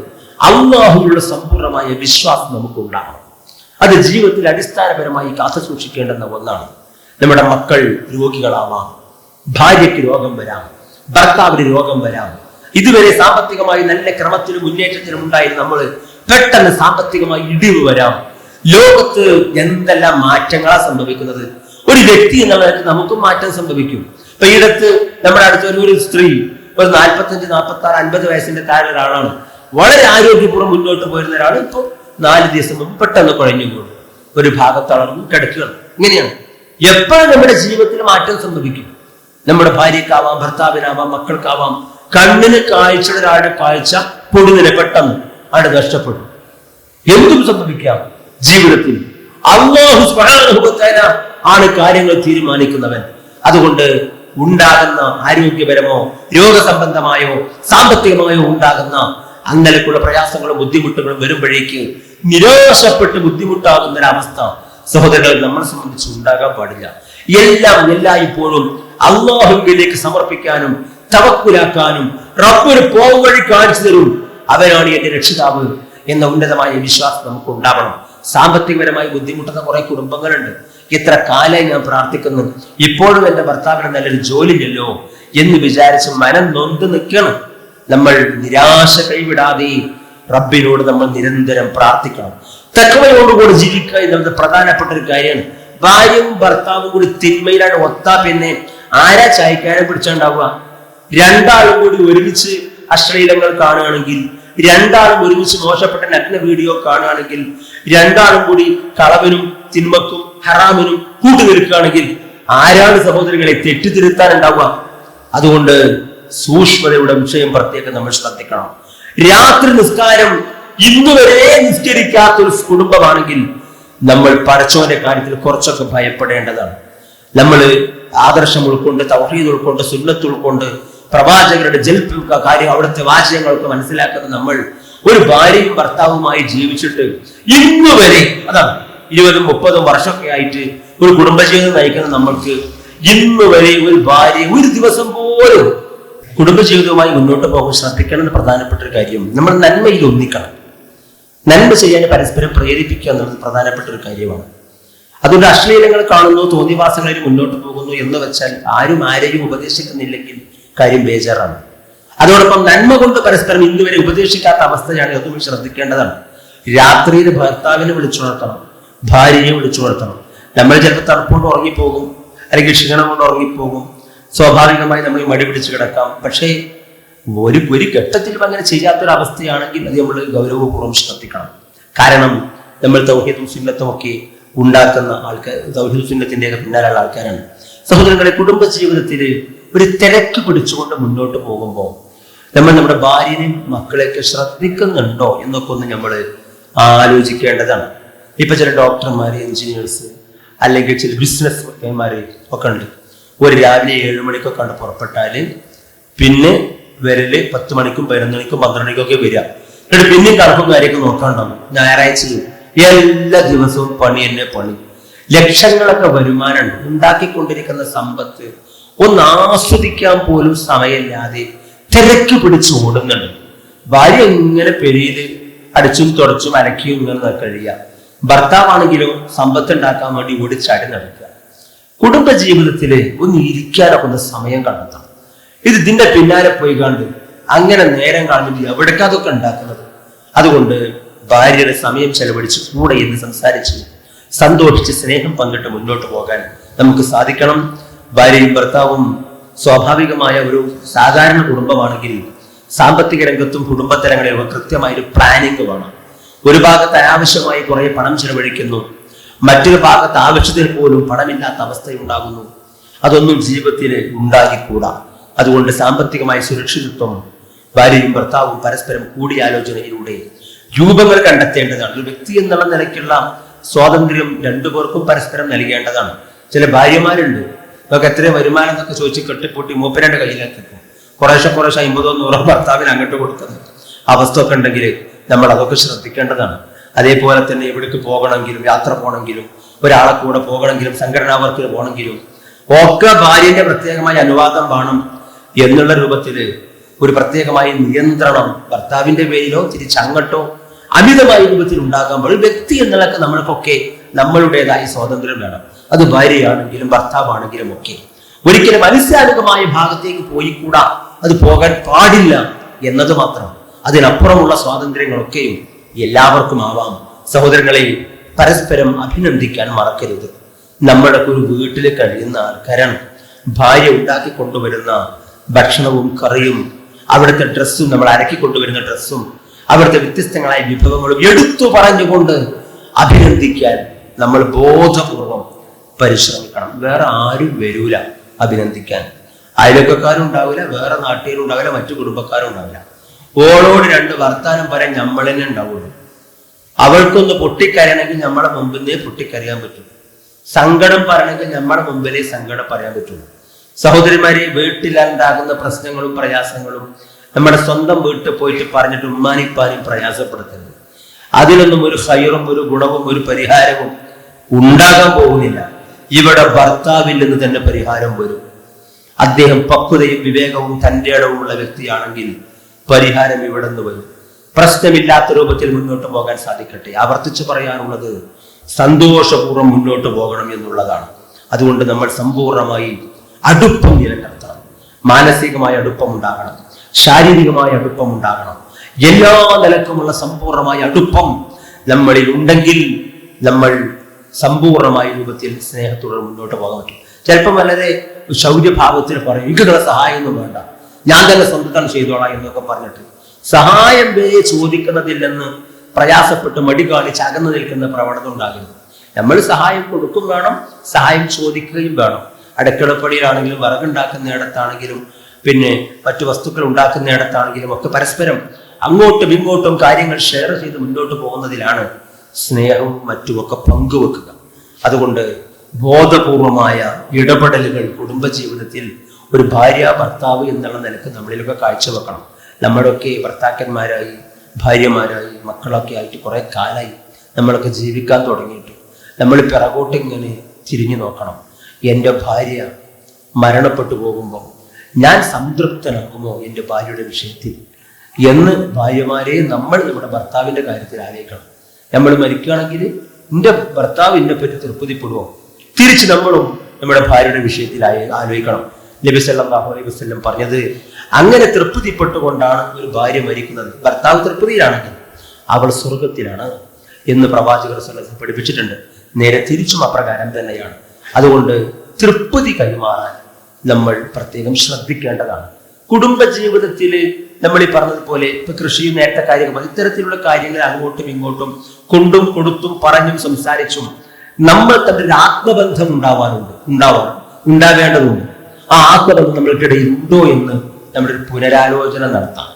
അല്ലാഹുവിലുള്ള സമ്പൂർണമായ വിശ്വാസം നമുക്ക് ഉണ്ടാകണം. അത് ജീവിതത്തിൽ അടിസ്ഥാനപരമായി കാത്തു സൂക്ഷിക്കേണ്ടുന്ന ഒന്നാണ്. നമ്മുടെ മക്കൾ രോഗികളാവാം, ഭാര്യയ്ക്ക് രോഗം വരാം, ഭർത്താവിന് രോഗം വരാം. ഇതുവരെ സാമ്പത്തികമായി നല്ല ക്രമത്തിലും മുന്നേറ്റത്തിലും ഉണ്ടായിരുന്നു നമ്മൾ പെട്ടെന്ന് സാമ്പത്തികമായി ഇടിവ് വരാം. ലോകത്ത് എന്തെല്ലാം മാറ്റങ്ങളാണ് സംഭവിക്കുന്നത്. ഒരു വ്യക്തി എന്നുള്ളത് നമുക്കും മാറ്റം സംഭവിക്കും. ഇപ്പൊ ഈടത്ത് നമ്മുടെ അടുത്ത ഒരു സ്ത്രീ, ഒരു 45, 46, 50 വയസ്സിന്റെ താഴെ ഒരാളാണ്. വളരെ ആരോഗ്യപൂർവ്വം മുന്നോട്ട് പോയിരുന്ന ഒരാൾ ഇപ്പോൾ 4 ദിവസം മുമ്പ് പെട്ടെന്ന് കുഴഞ്ഞു പോകും, ഒരു ഭാഗത്തളർന്നു കിടക്കുകയാണ്. ഇങ്ങനെയാണ്. എപ്പോഴും നമ്മുടെ ജീവിതത്തിൽ മാറ്റം സംഭവിക്കും. നമ്മുടെ ഭാര്യക്കാവാം, ഭർത്താവിനാവാം, മക്കൾക്കാവാം. കണ്ണിന് കാഴ്ചയുടെ ഒരാളുടെ കാഴ്ച പൊടുന്നിനെ പെട്ടെന്ന് അവിടെ നഷ്ടപ്പെടും. എന്തും സംഭവിക്കാം ജീവിതത്തിൽ. അല്ലാഹു സുബ്ഹാനഹു വ തആല ആണ് കാര്യങ്ങൾ തീരുമാനിക്കുന്നവൻ. അതുകൊണ്ട് ഉണ്ടാകുന്ന ആരോഗ്യപരമോ രോഗസംബന്ധമായോ സാമ്പത്തികമായോ ഉണ്ടാകുന്ന അങ്ങനെയുള്ള പ്രയാസങ്ങളും ബുദ്ധിമുട്ടുകളും വരുമ്പോഴേക്ക് നിരാശപ്പെട്ട് ബുദ്ധിമുട്ടാകുന്ന ഒരവസ്ഥ സഹോദരങ്ങൾ നമ്മളെ സംബന്ധിച്ച് ഉണ്ടാകാൻ പാടില്ല. എല്ലായ്പ്പോഴും അല്ലാഹുവിലേക്ക് സമർപ്പിക്കാനും തവക്കുലാക്കാനും റബ്ബിന് പോംവഴി കാണിച്ചു തരും, അവനാണ് എന്റെ രക്ഷിതാവ് എന്ന ഉന്നതമായ വിശ്വാസം നമുക്ക് ഉണ്ടാവണം. സാമ്പത്തികപരമായി ബുദ്ധിമുട്ടുന്ന കുറെ കുടുംബങ്ങളുണ്ട്. ഇത്ര കാലം ഞാൻ പ്രാർത്ഥിക്കുന്നു, ഇപ്പോഴും എന്റെ ഭർത്താവിന് നല്ലൊരു ജോലിയില്ലല്ലോ എന്ന് വിചാരിച്ച് മനം നൊന്ത് നിൽക്കണം. നമ്മൾ നിരാശ കൈവിടാതെ റബ്ബിനോട് നമ്മൾ നിരന്തരം പ്രാർത്ഥിക്കണം. തഖ്വയോടുകൂടി ജീവിക്കുക എന്നത് പ്രധാനപ്പെട്ട ഒരു കാര്യമാണ്. ഭാര്യയും ഭർത്താവും കൂടി തിന്മയിലാണ് ഒത്താ പിന്നെ ആരാ ചായക്കാരെ പിടിച്ചുണ്ടാവുക? രണ്ടാളും കൂടി ഒരുമിച്ച് അശ്ലീലങ്ങൾ കാണുകയാണെങ്കിൽ, രണ്ടാളും ഒരുമിച്ച് മോശപ്പെട്ട നഗ്ന വീഡിയോ കാണുകയാണെങ്കിൽ, രണ്ടാളും കൂടി കളവിനും തിന്മക്കും ഹറാമിനും കൂട്ടുനിൽക്കുകയാണെങ്കിൽ ആരാണ് സഹോദരങ്ങളെ തെറ്റിതിരുത്താൻ ഉണ്ടാവുക? അതുകൊണ്ട് സൂക്ഷ്മതയുടെ വിഷയം പ്രത്യേകം നമ്മൾ ശ്രദ്ധിക്കണം. രാത്രി നിസ്കാരം ഇന്നുവരെ നിസ്കരിക്കാത്തൊരു കുടുംബമാണെങ്കിൽ നമ്മൾ പടച്ചോന്റെ കാര്യത്തിൽ കുറച്ചൊക്കെ ഭയപ്പെടേണ്ടതാണ്. നമ്മൾ ആദർശം ഉൾക്കൊണ്ട്, തൗഹീദ് ഉൾക്കൊണ്ട്, സുന്നത്ത് ഉൾക്കൊണ്ട്, പ്രവാചകരുടെ കാര്യം, അവിടുത്തെ വാചകങ്ങളൊക്കെ മനസ്സിലാക്കുന്ന നമ്മൾ ഒരു ഭാര്യയും ഭർത്താവുമായി ജീവിച്ചിട്ട് ഇന്നുവരെ, അതാണ് 20-30 വർഷമൊക്കെ ആയിട്ട് ഒരു കുടുംബജീവിതം നയിക്കുന്ന നമ്മൾക്ക് ഇന്നുവരെ ഒരു ഭാര്യ ഒരു ദിവസം പോലും കുടുംബജീവിതവുമായി മുന്നോട്ട് പോകാൻ ശ്രദ്ധിക്കണം. പ്രധാനപ്പെട്ട ഒരു കാര്യം, നമ്മൾ നന്മയിൽ ഒന്നിക്കണം. നന്മ ചെയ്യാൻ പരസ്പരം പ്രേരിപ്പിക്കുക എന്നുള്ളത് പ്രധാനപ്പെട്ട ഒരു കാര്യമാണ്. അതുകൊണ്ട് അശ്ലീലങ്ങൾ കാണുന്നു, തോന്നിവാസങ്ങളിൽ മുന്നോട്ട് പോകുന്നു എന്ന് വെച്ചാൽ ആരും ആരെയും ഉപദേശിക്കുന്നില്ലെങ്കിൽ കാര്യം ബേജാറാണ്. അതോടൊപ്പം നന്മ കൊണ്ട് പരസ്പരം ഇന്നുവരെ ഉപദേശിക്കാത്ത അവസ്ഥയാണ്, അതും ശ്രദ്ധിക്കേണ്ടതാണ്. രാത്രിയിൽ ഭർത്താവിനെ വിളിച്ചുണർത്തണം, ഭാര്യയെ വിളിച്ചുണർത്തണം. നമ്മൾ ചിലപ്പോൾ തണുപ്പുകൊണ്ട് ഉറങ്ങിപ്പോകും, അല്ലെങ്കിൽ ക്ഷീണം കൊണ്ട് ഉറങ്ങിപ്പോകും. സ്വാഭാവികമായി നമ്മൾ മടി പിടിച്ച് കിടക്കാം. പക്ഷേ ഒരു ഘട്ടത്തിലും അങ്ങനെ ചെയ്യാത്തൊരവസ്ഥയാണെങ്കിൽ അത് നമ്മൾ ഗൗരവപൂർവ്വം ശ്രദ്ധിക്കണം. കാരണം നമ്മൾ തൗഹീദും സുന്നത്തും ഒക്കെ ഉണ്ടാക്കുന്ന ആൾക്കാർ, തൗഹീദ് സുന്നത്തിന്റെ പിന്നാലുള്ള ആൾക്കാരാണ്. സഹോദരങ്ങളെ, കുടുംബ ജീവിതത്തിൽ ഒരു തിരക്ക് പിടിച്ചുകൊണ്ട് മുന്നോട്ട് പോകുമ്പോൾ നമ്മൾ നമ്മുടെ ഭാര്യനെയും മക്കളെയൊക്കെ ശ്രദ്ധിക്കുന്നുണ്ടോ എന്നൊക്കെ ഒന്ന് നമ്മൾ ആലോചിക്കേണ്ടതാണ്. ഇപ്പൊ ചില ഡോക്ടർമാര്, എഞ്ചിനീയേഴ്സ്, അല്ലെങ്കിൽ ചില ബിസിനസ് മാര് ഒക്കെ ഉണ്ട്. ഒരു രാവിലെ 7 മണിക്കൊക്കെ കണ്ട് പുറപ്പെട്ടാല് പിന്നെ വരല് 10 മണിക്കും 11 മണിക്കും 12 മണിക്കൊക്കെ വരിക. എന്നിട്ട് പിന്നെയും കണക്കും കാര്യമൊക്കെ നോക്കാണ്ടാവും. ഞായറാഴ്ചയും എല്ലാ ദിവസവും പണി തന്നെ പണി. ലക്ഷങ്ങളൊക്കെ വരുമാനമുണ്ട്. ഉണ്ടാക്കിക്കൊണ്ടിരിക്കുന്ന സമ്പത്ത് ഒന്ന് ആസ്വദിക്കാൻ പോലും സമയമില്ലാതെ തിരക്ക് പിടിച്ച് ഓടുന്നുണ്ട്. ഭാര്യ ഇങ്ങനെ പെരിയില് അടിച്ചും തുടച്ചും അലക്കിയും ഇങ്ങനെ കഴിയുക. ഭർത്താവാണെങ്കിലോ സമ്പത്ത് ഉണ്ടാക്കാൻ വേണ്ടി ഓടിച്ചാടി നടക്കുക. കുടുംബ ജീവിതത്തില് ഒന്ന് ഇരിക്കാനൊക്കെ ഒന്ന് സമയം കണ്ടെത്തണം. ഇതിന്റെ പിന്നാലെ പോയി കണ്ട് അങ്ങനെ നേരം കാണുമ്പോൾ എവിടേക്ക് അതൊക്കെ ഉണ്ടാക്കുന്നത്. അതുകൊണ്ട് ഭാര്യയുടെ സമയം ചെലവഴിച്ച് കൂടെ എന്ന് സംസാരിച്ച് സന്തോഷിച്ച് സ്നേഹം പങ്കിട്ട് മുന്നോട്ട് പോകാൻ നമുക്ക് സാധിക്കണം. ഭാര്യയും ഭർത്താവും സ്വാഭാവികമായ ഒരു സാധാരണ കുടുംബമാണെങ്കിൽ സാമ്പത്തിക രംഗത്തും കുടുംബത്തലങ്ങളിലും കൃത്യമായ ഒരു പ്ലാനിങ് വേണം. ഒരു ഭാഗത്ത് അനാവശ്യമായി കുറെ പണം ചെലവഴിക്കുന്നു, മറ്റൊരു ഭാഗത്ത് ആവശ്യത്തിൽ പോലും പണമില്ലാത്ത അവസ്ഥയുണ്ടാകുന്നു. അതൊന്നും ജീവിതത്തിൽ ഉണ്ടാകിക്കൂടാ. അതുകൊണ്ട് സാമ്പത്തികമായ സുരക്ഷിതത്വം ഭാര്യയും ഭർത്താവും പരസ്പരം കൂടിയാലോചനയിലൂടെ രൂപങ്ങൾ കണ്ടെത്തേണ്ടതാണ്. ഒരു വ്യക്തി എന്നുള്ള നിലയ്ക്കുള്ള സ്വാതന്ത്ര്യം രണ്ടുപേർക്കും പരസ്പരം നൽകേണ്ടതാണ്. ചില ഭാര്യമാരുണ്ട്, നമുക്ക് എത്രയും വരുമാനം എന്നൊക്കെ ചോദിച്ച് കെട്ടിപ്പൊട്ടി മൂപ്പരന്റെ കയ്യിലാക്കി കുറേശ്ശെ 50 100 ഭർത്താവിന് അങ്ങോട്ട് കൊടുക്കുന്ന അവസ്ഥ ഒക്കെ ഉണ്ടെങ്കിൽ നമ്മൾ അതൊക്കെ ശ്രദ്ധിക്കേണ്ടതാണ്. അതേപോലെ തന്നെ എവിടേക്ക് പോകണമെങ്കിലും, യാത്ര പോകണമെങ്കിലും, ഒരാളെ കൂടെ പോകണമെങ്കിലും, സംഘടനാ വർക്കിന് പോകണമെങ്കിലും ഒക്കെ ഭാര്യന്റെ പ്രത്യേകമായ അനുവാദം വേണം എന്നുള്ള രൂപത്തില് ഒരു പ്രത്യേകമായ നിയന്ത്രണം ഭർത്താവിന്റെ പേരിലോ തിരിച്ചങ്ങട്ടോ അമിതമായ രൂപത്തിൽ ഉണ്ടാകാൻ ഒരു വ്യക്തി എന്നുള്ളതൊക്കെ നമ്മൾക്കൊക്കെ നമ്മളുടേതായ സ്വാതന്ത്ര്യം വേണം. അത് ഭാര്യയാണെങ്കിലും ഭർത്താവാണെങ്കിലും ഒക്കെ ഒരിക്കലും അനിസ്ലാമികമായ ഭാഗത്തേക്ക് പോയിക്കൂടാ, അത് പോകാൻ പാടില്ല എന്നത് മാത്രം. അതിനപ്പുറമുള്ള സ്വാതന്ത്ര്യങ്ങളൊക്കെയും എല്ലാവർക്കും ആവാം. സഹോദരങ്ങളെ, പരസ്പരം അഭിനന്ദിക്കാൻ മറക്കരുത്. നമ്മുടെ ഒരു വീട്ടിൽ കഴിയുന്ന ആൾക്കാരാണ്. ഭാര്യ ഉണ്ടാക്കി കൊണ്ടുവരുന്ന ഭക്ഷണവും കറിയും അവിടുത്തെ ഡ്രസ്സും, നമ്മൾ അരക്കി കൊണ്ടുവരുന്ന ഡ്രസ്സും അവിടുത്തെ വ്യത്യസ്തങ്ങളായ വിഭവങ്ങളും എടുത്തു പറഞ്ഞുകൊണ്ട് അഭിനന്ദിക്കാൻ നമ്മൾ ബോധപൂർവം പരിശ്രമിക്കണം. വേറെ ആരും വരൂല അഭിനന്ദിക്കാൻ. അയൽവക്കക്കാരും ഉണ്ടാവില്ല, വേറെ നാട്ടുകാരും ഉണ്ടാവില്ല, മറ്റു കുടുംബക്കാരും ഉണ്ടാവില്ല. ഓളോട് 2 വർത്താനം പറയാൻ നമ്മൾ തന്നെ ഉണ്ടാവുള്ളൂ. അവൾക്കൊന്ന് പൊട്ടിക്കരയണമെങ്കിൽ നമ്മളെ മുമ്പിലേ പൊട്ടിക്കരയാൻ പറ്റും. സങ്കടം പറയണമെങ്കിൽ നമ്മുടെ മുമ്പിലേ സങ്കടം പറയാൻ പറ്റുള്ളൂ. സഹോദരിമാരെ, വീട്ടിലുണ്ടാകുന്ന പ്രശ്നങ്ങളും പ്രയാസങ്ങളും നമ്മുടെ സ്വന്തം വീട്ടിൽ പോയിട്ട് പറഞ്ഞിട്ട് ഉമ്മാനിപ്പാനും പ്രയാസപ്പെടുത്തരുത്. അതിലൊന്നും ഒരു ഹൈറും ഒരു ഗുണവും ഒരു പരിഹാരവും ഉണ്ടാകാൻ പോകുന്നില്ല. ഇവിടെ ഭർത്താവിൽ നിന്ന് തന്നെ പരിഹാരം വരും. അദ്ദേഹം പക്വതയും വിവേകവും തന്റെ ഇടവുമുള്ള വ്യക്തിയാണെങ്കിൽ പരിഹാരം ഇവിടെ നിന്ന് വരും. പ്രശ്നമില്ലാത്ത രൂപത്തിൽ മുന്നോട്ട് പോകാൻ സാധിക്കട്ടെ. ആവർത്തിച്ച് പറയാനുള്ളത് സന്തോഷപൂർവ്വം മുന്നോട്ട് പോകണം എന്നുള്ളതാണ്. അതുകൊണ്ട് നമ്മൾ സമ്പൂർണമായി അടുപ്പം നിലനിർത്തണം. മാനസികമായ അടുപ്പം ഉണ്ടാകണം, ശാരീരികമായ അടുപ്പം ഉണ്ടാകണം. എല്ലാ നിലക്കുമുള്ള സമ്പൂർണമായ അടുപ്പം നമ്മളിൽ ഉണ്ടെങ്കിൽ നമ്മൾ സമ്പൂർണമായ രൂപത്തിൽ സ്നേഹത്തോടെ മുന്നോട്ട് പോകാൻ പറ്റും. ചിലപ്പം വളരെ ശൗര്യഭാവത്തിൽ പറയും, എനിക്കുള്ള സഹായമൊന്നും വേണ്ട, ഞാൻ തന്നെ സ്വന്തം ചെയ്തോളാം എന്നൊക്കെ പറഞ്ഞിട്ട് സഹായം വരെ ചോദിക്കുന്നതില്ലെന്ന് പ്രയാസപ്പെട്ട് മടി കാണിച്ച് അകന്നു നിൽക്കുന്ന പ്രവണത ഉണ്ടാകരുത്. നമ്മൾ സഹായം കൊടുക്കും വേണം, സഹായം ചോദിക്കുകയും വേണം. അടുക്കളപ്പടിയിലാണെങ്കിലും, വിറകുണ്ടാക്കുന്നിടത്താണെങ്കിലും, പിന്നെ മറ്റു വസ്തുക്കൾ ഉണ്ടാക്കുന്നിടത്താണെങ്കിലും ഒക്കെ പരസ്പരം അങ്ങോട്ടും ഇങ്ങോട്ടും കാര്യങ്ങൾ ഷെയർ ചെയ്ത് മുന്നോട്ട് പോകുന്നതിലാണ് സ്നേഹവും മറ്റുമൊക്കെ പങ്കുവെക്കുക. അതുകൊണ്ട് ബോധപൂർവമായ ഇടപെടലുകൾ കുടുംബജീവിതത്തിൽ ഒരു ഭാര്യ ഭർത്താവ് എന്നുള്ള നിലക്ക് നമ്മളിലൊക്കെ കാഴ്ചവെക്കണം. നമ്മളൊക്കെ ഭർത്താക്കന്മാരായി, ഭാര്യമാരായി, മക്കളൊക്കെ ആയിട്ട് കുറെ കാലമായി നമ്മളൊക്കെ ജീവിക്കാൻ തുടങ്ങിയിട്ട് നമ്മൾ പിറകോട്ട് ഇങ്ങനെ തിരിഞ്ഞു നോക്കണം. എൻ്റെ ഭാര്യ മരണപ്പെട്ടു പോകുമ്പോൾ ഞാൻ സംതൃപ്തനാകുമോ എൻ്റെ ഭാര്യയുടെ വിഷയത്തിൽ എന്ന് ഭാര്യമാരെ നമ്മൾ നമ്മുടെ ഭർത്താവിൻ്റെ കാര്യത്തിൽ ആലോചിക്കണം. നമ്മൾ മരിക്കുകയാണെങ്കിൽ എൻ്റെ ഭർത്താവ് എന്നെ പറ്റി തൃപ്തിപ്പെടുമോ? തിരിച്ച് നമ്മളും നമ്മുടെ ഭാര്യയുടെ വിഷയത്തിൽ ആലോചിക്കണം. നബി സല്ലല്ലാഹു അലൈഹി വസല്ലം പറഞ്ഞത്, അങ്ങനെ തൃപ്തിപ്പെട്ടുകൊണ്ടാണ് ഒരു ഭാര്യ മരിക്കുന്നത്. ഭർത്താവ് തൃപ്തിയിലാണെങ്കിൽ അവൾ സ്വർഗത്തിലാണ് എന്ന് പ്രവാചകർ സല്ലല്ലാഹു അലൈഹി വസല്ലം പഠിപ്പിച്ചിട്ടുണ്ട്. നേരെ തിരിച്ചും അപ്രകാരം തന്നെയാണ്. അതുകൊണ്ട് തൃപ്തി കൈമാറാൻ നമ്മൾ പ്രത്യേകം ശ്രദ്ധിക്കേണ്ടതാണ്. കുടുംബജീവിതത്തിൽ നമ്മൾ ഈ പറഞ്ഞതുപോലെ ഇപ്പൊ കൃഷിയും നേരത്തെ കാര്യങ്ങൾ ഇത്തരത്തിലുള്ള കാര്യങ്ങൾ അങ്ങോട്ടും ഇങ്ങോട്ടും കൊണ്ടും കൊടുത്തും പറഞ്ഞും സംസാരിച്ചും നമ്മൾ തന്റെ ഒരു ആത്മബന്ധം ഉണ്ടാവേണ്ടതുണ്ട്. ആ ആത്മബന്ധം നമ്മൾക്കിടയിൽ ഉണ്ടോ എന്ന് നമ്മുടെ ഒരു പുനരാലോചന നടത്താം.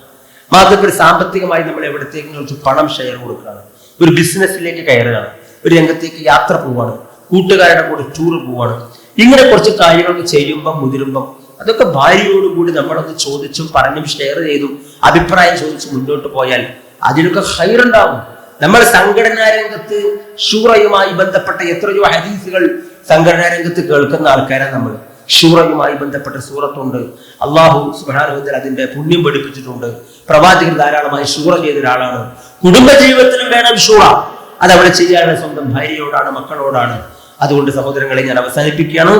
മാത്രമല്ല, സാമ്പത്തികമായി നമ്മൾ എവിടത്തേക്ക് പണം ഷെയർ കൊടുക്കുകയാണ്, ഒരു ബിസിനസ്സിലേക്ക് കയറുകയാണ്, ഒരു രംഗത്തേക്ക് യാത്ര പോവാണ്, കൂട്ടുകാരുടെ കൂടെ ടൂർ പോവാണ്, ഇങ്ങനെ കുറച്ച് കാര്യങ്ങളൊക്കെ ചെയ്യുമ്പം മുതിരുമ്പം അതൊക്കെ ഭാര്യയോടുകൂടി നമ്മളൊന്ന് ചോദിച്ചും പറഞ്ഞും ഷെയർ ചെയ്തും അഭിപ്രായം ചോദിച്ചും മുന്നോട്ട് പോയാൽ അതിനൊക്കെ ഹൈറുണ്ടാവും. നമ്മൾ സംഘടനാ രംഗത്ത് ഷൂറയുമായി ബന്ധപ്പെട്ട എത്രയോ ഹദീസുകൾ സംഘടനാ രംഗത്ത് കേൾക്കുന്ന ആൾക്കാരാണ് നമ്മൾ. ഷൂറയുമായി ബന്ധപ്പെട്ട സൂറത്തുണ്ട്. അള്ളാഹു സുബ്ഹാനഹു വ തആല അതിന്റെ പുണ്യം പഠിപ്പിച്ചിട്ടുണ്ട്. പ്രവാചകൻ ധാരാളമായി ഷൂറ ചെയ്ത ഒരാളാണ്. കുടുംബജീവിതത്തിലും വേണം ഷൂറ. അതവിടെ ചെയ്യാനുള്ള സ്വന്തം ഭാര്യയോടാണ്, മക്കളോടാണ്. അതുകൊണ്ട് സഹോദരങ്ങളെ, ഞാൻ അവസാനിപ്പിക്കുകയാണ്.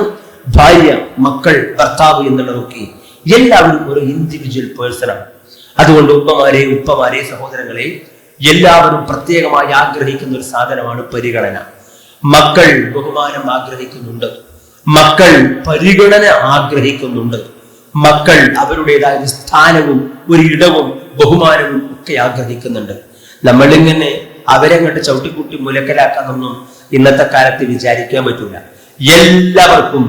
ഭാര്യ, മക്കൾ, ഭർത്താവ് എന്നുള്ളതൊക്കെ എല്ലാവരും ഒരു ഇൻഡിവിജ്വൽ പേഴ്സണാണ്. അതുകൊണ്ട് ഉപ്പമാരെ, സഹോദരങ്ങളെ, എല്ലാവരും പ്രത്യേകമായി ആഗ്രഹിക്കുന്ന ഒരു സാധനമാണ് പരിഗണന. മക്കൾ ബഹുമാനം ആഗ്രഹിക്കുന്നുണ്ട്, മക്കൾ പരിഗണന ആഗ്രഹിക്കുന്നുണ്ട്, മക്കൾ അവരുടേതായ ഒരു സ്ഥാനവും ഒരു ഇടവും ബഹുമാനവും ഒക്കെ ആഗ്രഹിക്കുന്നുണ്ട്. നമ്മളിങ്ങനെ അവരെ കണ്ട് ചവിട്ടിക്കുട്ടി മുലക്കലാക്കാനൊന്നും ഇന്നത്തെ കാലത്ത് വിചാരിക്കാൻ പറ്റൂല. എല്ലാവർക്കും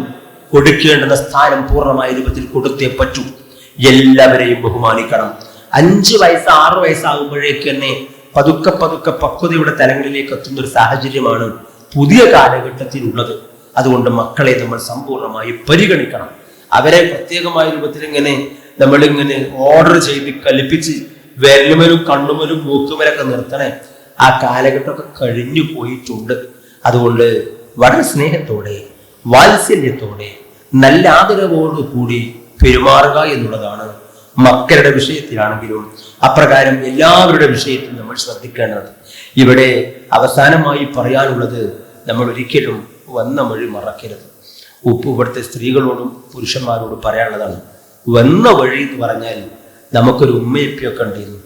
കൊടുക്കേണ്ടുന്ന സ്ഥാനം പൂർണ്ണമായ രൂപത്തിൽ കൊടുത്തേ പറ്റൂ. എല്ലാവരെയും ബഹുമാനിക്കണം. 5 വയസ്സ് 6 വയസ്സാകുമ്പോഴേക്ക് തന്നെ പതുക്കെ പതുക്കെ പക്വതയുടെ തലങ്ങളിലേക്ക് എത്തുന്ന ഒരു സാഹചര്യമാണ് പുതിയ കാലഘട്ടത്തിലുള്ളത്. അതുകൊണ്ട് മക്കളെ നമ്മൾ സമ്പൂർണ്ണമായി പരിഗണിക്കണം. അവരെ പ്രത്യേകമായ രൂപത്തിൽ നമ്മളിങ്ങനെ ഓർഡർ ചെയ്ത് കൽപ്പിച്ച് വിരലുമലും കണ്ണുമലും മൂക്കുമലൊക്കെ നിർത്തണേ. ആ കാലഘട്ടമൊക്കെ കഴിഞ്ഞു പോയിട്ടുണ്ട്. അതുകൊണ്ട് വളരെ സ്നേഹത്തോടെ വാത്സല്യത്തോടെ നല്ല ആദരവോടു കൂടി പെരുമാറുക എന്നുള്ളതാണ് മക്കളുടെ വിഷയത്തിലാണെങ്കിലും അപ്രകാരം എല്ലാവരുടെ വിഷയത്തിൽ നമ്മൾ ശ്രദ്ധിക്കേണ്ടത്. ഇവിടെ അവസാനമായി പറയാനുള്ളത്, നമ്മൾ ഒരിക്കലും വന്ന വഴി മറക്കരുത്. ഇവിടുത്തെ സ്ത്രീകളോടും പുരുഷന്മാരോടും പറയാനുള്ളതാണ്. വന്ന വഴി എന്ന് പറഞ്ഞാൽ നമുക്കൊരു ഉമ്മയപ്പിയൊക്കെ ഉണ്ടായിരുന്നു.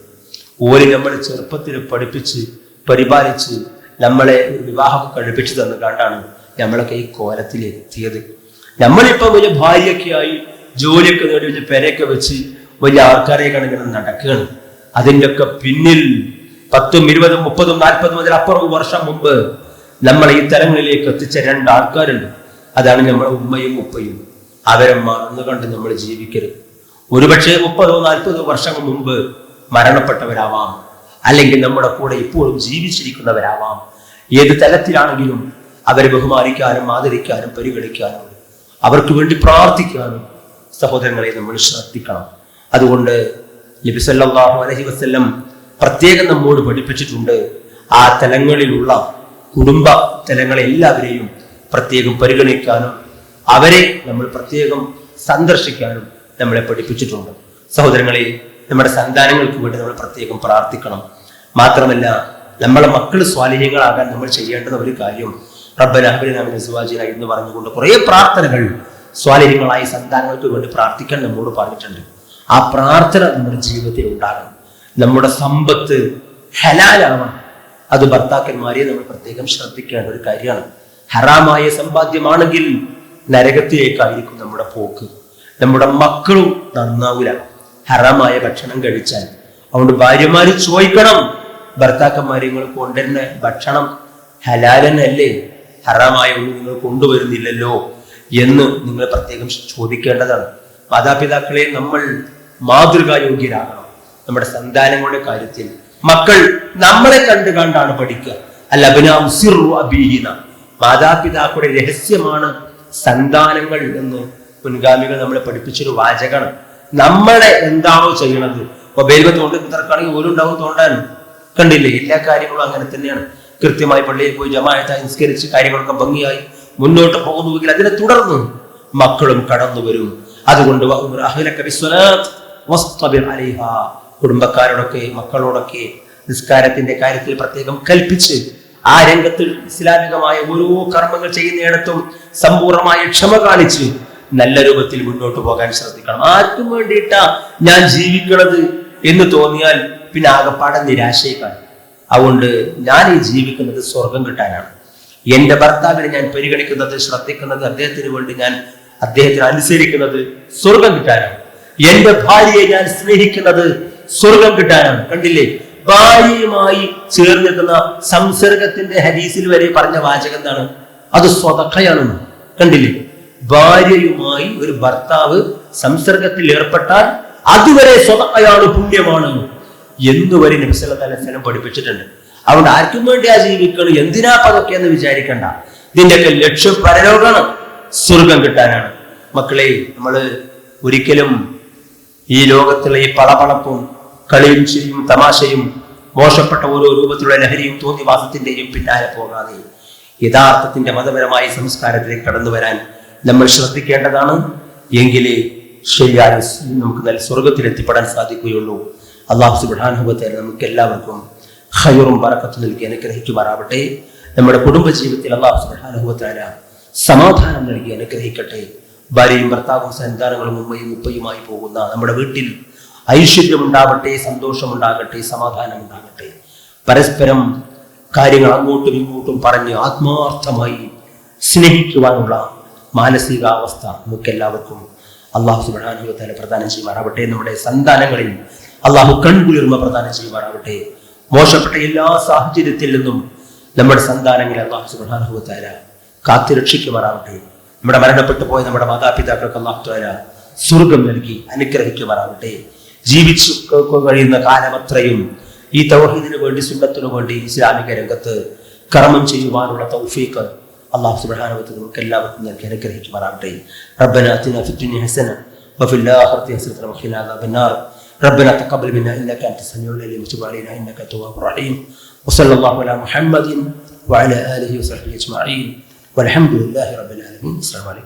ഓര് നമ്മളെ ചെറുപ്പത്തിൽ പഠിപ്പിച്ച് പരിപാലിച്ച് നമ്മളെ വിവാഹം കഴിപ്പിച്ചു തന്നു കണ്ടാണ് നമ്മളൊക്കെ ഈ കോലത്തിൽ എത്തിയത്. നമ്മളിപ്പോ വലിയ ഭാര്യയൊക്കെ ആയി ജോലിയൊക്കെ നേടി വലിയ പെരയൊക്കെ വെച്ച് വലിയ ആൾക്കാരെ കണിങ്ങനെ നടക്കുകയാണ്. അതിൻ്റെ ഒക്കെ പിന്നിൽ 10, 20, 30, 40 മുതൽ അപ്പുറം വർഷം മുമ്പ് നമ്മളെ ഈ തലങ്ങളിലേക്ക് എത്തിച്ച 2 ആൾക്കാരുണ്ട്. അതാണ് നമ്മളെ ഉമ്മയും ഉപ്പയും. അവരെ മറന്നു കണ്ട് നമ്മൾ ജീവിക്കരുത്. ഒരുപക്ഷെ 30, 40 വർഷങ്ങൾ മുമ്പ് മരണപ്പെട്ടവരാവാം, അല്ലെങ്കിൽ നമ്മുടെ കൂടെ ഇപ്പോഴും ജീവിച്ചിരിക്കുന്നവരാവാം. ഏത് തലത്തിലാണെങ്കിലും അവരെ ബഹുമാനിക്കാനും ആദരിക്കാനും പരിഗണിക്കാനും അവർക്ക് വേണ്ടി പ്രാർത്ഥിക്കാനും സഹോദരങ്ങളെ നമ്മൾ ശ്രദ്ധിക്കണം. അതുകൊണ്ട് നബി സല്ലല്ലാഹു അലൈഹി വസല്ലം പ്രത്യേകം നമ്മോട് പഠിപ്പിച്ചിട്ടുണ്ട്. ആ തലങ്ങളിലുള്ള കുടുംബ തലങ്ങളെ എല്ലാവരെയും പ്രത്യേകം പരിഗണിക്കാനും അവരെ നമ്മൾ പ്രത്യേകം സന്ദർശിക്കാനും നമ്മളെ പഠിപ്പിച്ചിട്ടുണ്ട്. സഹോദരങ്ങളെ, നമ്മുടെ സന്താനങ്ങൾക്ക് വേണ്ടി നമ്മൾ പ്രത്യേകം പ്രാർത്ഥിക്കണം. മാത്രമല്ല, നമ്മളെ മക്കൾ സ്വാലിഹ്യങ്ങളാകാൻ നമ്മൾ ചെയ്യേണ്ടുന്ന ഒരു കാര്യം റബ്ബനാ ഹബ് ലനാ മിൻ അസ്വാജിനാ എന്ന് പറഞ്ഞുകൊണ്ട് കുറേ പ്രാർത്ഥനകൾ സ്വാലിഹ്യങ്ങളായ സന്താനങ്ങൾക്ക് വേണ്ടി പ്രാർത്ഥിക്കാൻ നമ്മോട് പറഞ്ഞിട്ടുണ്ട്. ആ പ്രാർത്ഥന നമ്മുടെ ജീവിതത്തിൽ ഉണ്ടാകണം. നമ്മുടെ സമ്പത്ത് ഹലാലാവണം. അത് ഭർത്താക്കന്മാരെ നമ്മൾ പ്രത്യേകം ശ്രദ്ധിക്കേണ്ട ഒരു കാര്യമാണ്. ഹറാമായ സമ്പാദ്യമാണെങ്കിൽ നരകത്തിലേക്കായിരിക്കും നമ്മുടെ പോക്ക്. നമ്മുടെ മക്കളും നന്നാവൂല ഹറാമായ ഭക്ഷണം കഴിച്ചാൽ. അതുകൊണ്ട് ഭാര്യമാര് ചോദിക്കണം, ഭർത്താക്കന്മാരെ നിങ്ങൾ കൊണ്ടുവരുന്ന ഭക്ഷണം ഹലാലനല്ലേ, ഹറാമായ ഒന്നും നിങ്ങൾ കൊണ്ടുവരുന്നില്ലല്ലോ എന്ന് നിങ്ങൾ പ്രത്യേകം ചോദിക്കേണ്ടതാണ്. മാതാപിതാക്കളെ നമ്മൾ മാതൃകായോഗ്യരാകണം. നമ്മുടെ സന്താനങ്ങളുടെ കാര്യത്തിൽ മക്കൾ നമ്മളെ കണ്ടാണ് പഠിക്കുക. മാതാപിതാക്കളുടെ രഹസ്യമാണ് സന്താനങ്ങൾ എന്ന് മുൻഗാമികൾ നമ്മളെ പഠിപ്പിച്ചൊരു വാചകമാണ്. നമ്മളെ എന്താണോ ചെയ്യണത്, ഇപ്പൊ ബേൽബത്ത് കൊണ്ട് കുത്തർക്കാണെങ്കിൽ ഓരോ ഉണ്ടാവും തോണ്ടാൻ കണ്ടില്ലേ. എല്ലാ കാര്യങ്ങളും അങ്ങനെ തന്നെയാണ്. കൃത്യമായി പള്ളിയിൽ പോയി ജമാഅത്തായി നിസ്കരിച്ച് കാര്യങ്ങളൊക്കെ ഭംഗിയായി മുന്നോട്ട് പോകുന്നുവെങ്കിൽ അതിനെ തുടർന്ന് മക്കളും കടന്നു വരും. അതുകൊണ്ട് കുടുംബക്കാരോടൊക്കെ മക്കളോടൊക്കെ നിസ്കാരത്തിന്റെ കാര്യത്തിൽ പ്രത്യേകം കൽപ്പിച്ച് ആ രംഗത്ത് ഇസ്ലാമികമായ ഓരോ കർമ്മങ്ങൾ ചെയ്യുന്നിടത്തും സമ്പൂർണമായ ക്ഷമ കാണിച്ച് നല്ല രൂപത്തിൽ മുന്നോട്ട് പോകാൻ ശ്രദ്ധിക്കണം. ആർക്കും വേണ്ടിയിട്ടാ ഞാൻ ജീവിക്കണത് എന്ന് തോന്നിയാൽ പിന്നെ ആകെപ്പാടെ നിരാശയിക്കാണ്. അതുകൊണ്ട് ഞാൻ ഈ ജീവിക്കുന്നത് സ്വർഗം കിട്ടാനാണ്. എന്റെ ഭർത്താവിനെ ഞാൻ പരിഗണിക്കുന്നത്, ശ്രദ്ധിക്കുന്നത്, അദ്ദേഹത്തിന് വേണ്ടി ഞാൻ അദ്ദേഹത്തിന് അനുസരിക്കുന്നത് സ്വർഗം കിട്ടാനാണ്. എന്റെ ഭാര്യയെ ഞാൻ സ്നേഹിക്കുന്നത് സ്വർഗം കിട്ടാനാണ്. കണ്ടില്ലേ, ഭാര്യയുമായി ചേർന്നിരിക്കുന്ന സംസർഗത്തിന്റെ ഹദീസിൽ വരെ പറഞ്ഞ വാചകം എന്താണ്? അത് സ്വതക്കയാണെന്ന്. കണ്ടില്ലേ, ഭാര്യയുമായി ഒരു ഭർത്താവ് സംസർഗത്തിൽ ഏർപ്പെട്ടാൽ അതുവരെ സ്വതക്കയാണ്, പുണ്യമാണ് എന്നുവരെ നബി സല്ലല്ലാഹു അലൈഹി വസല്ലം പഠിപ്പിച്ചിട്ടുണ്ട്. അതുകൊണ്ട് ആർക്കും വേണ്ടിയാ ജീവിക്കണം, എന്തിനാ പതൊക്കെ എന്ന് വിചാരിക്കണ്ട. ഇതിന്റെയൊക്കെ ലക്ഷ്യം പരലോകമാണ്, സ്വർഗം കിട്ടാനാണ്. മക്കളെ, നമ്മള് ഒരിക്കലും ഈ ലോകത്തുള്ള ഈ പളപളപ്പും കളിയും ചിരിയും തമാശയും മോശപ്പെട്ട ഓരോ രൂപത്തിലുള്ള ലഹരിയും തോന്നിവാസത്തിന്റെയും പിന്നാലെ പോകാതെ യഥാർത്ഥത്തിന്റെ മതപരമായ സംസ്കാരത്തിലേക്ക് കടന്നു വരാൻ നമ്മൾ ശ്രദ്ധിക്കേണ്ടതാണ്. എങ്കിലേ ശരിയായ നമുക്ക് നല്ല സ്വർഗത്തിൽ എത്തിപ്പെടാൻ സാധിക്കുകയുള്ളൂ. അല്ലാഹു സുബ്ഹാനഹു വ തആല നമുക്ക് എല്ലാവർക്കും ഖൈറും ബറക്കത്തും നൽകി അനുഗ്രഹിക്കുമാറാവട്ടെ. നമ്മുടെ കുടുംബജീവിതത്തിൽ അല്ലാഹു സുബ്ഹാനഹു വ തആല സമാധാനം നൽകി അനുഗ്രഹിക്കട്ടെ. ഭാര്യയും ഭർത്താവും സന്താനങ്ങളും ഉമ്മയും ഉപ്പയുമായി പോകുന്ന നമ്മുടെ വീട്ടിൽ ഐശ്വര്യമുണ്ടാവട്ടെ, സന്തോഷമുണ്ടാകട്ടെ, സമാധാനം ഉണ്ടാകട്ടെ. പരസ്പരം കാര്യങ്ങൾ അങ്ങോട്ടും ഇങ്ങോട്ടും പറഞ്ഞ് ആത്മാർത്ഥമായി സ്നേഹിക്കുവാനുള്ള മാനസികാവസ്ഥ നമുക്കെല്ലാവർക്കും അള്ളാഹു സുബ്ഹാനഹു വ തആല പ്രദാനം ചെയ്യുമാറാവട്ടെ. നമ്മുടെ സന്താനങ്ങളിൽ അള്ളാഹു കൺകുളിർമ പ്രദാനം ചെയ്യുമാറാവട്ടെ. മോശപ്പെട്ട എല്ലാ സാഹചര്യത്തിൽ നിന്നും നമ്മുടെ സന്താനങ്ങളെ അള്ളാഹു സുബ്ഹാനഹു വ തആല കാത്തുരക്ഷിക്കുമാറാവട്ടെ. നമ്മുടെ മരണപ്പെട്ടു പോയ നമ്മുടെ മാതാപിതാക്കൾക്ക് അള്ളാഹു തആല സ്വർഗം നൽകി അനുഗ്രഹിക്കുമാറാവട്ടെ. ജീവിച്ചു കഴിയുന്ന കാലമത്രയും ഈ തൗഹീദിനു വേണ്ടി, സുന്നത്തിനു വേണ്ടി ഇസ്ലാമിക രംഗത്ത് കർമ്മം ചെയ്യുവാനുള്ള തൗഫീഖ് അല്ലാഹു സുബ്ഹാനഹു വ തആല നമുക്ക് എല്ലാവർക്കും നൽകി അനുഗ്രഹിക്കുമാറാവട്ടെ. റബ്ബനാ അതിനാ ഫിദ്ദുനിയ ഹസന വഫിൽ ആഖിറതി ഹസനത വഖിനാ അദാബന്നാർ. റബ്ബനാ തഖബ്ബൽ മിന്നാ ഇന്നക അൻത സമീഉൽ അലീം വതുബ് അലൈനാ ഇന്നക തവ്വാബുർ റഹീം. വസല്ലല്ലാഹു അലാ മുഹമ്മദിൻ വഅലാ ആലിഹി വസഹ്ബിഹി അജ്മഈൻ വൽഹംദുലില്ലാഹി റബ്ബിൽ ആലമീൻ. അസ്സലാമു അലൈക്കും.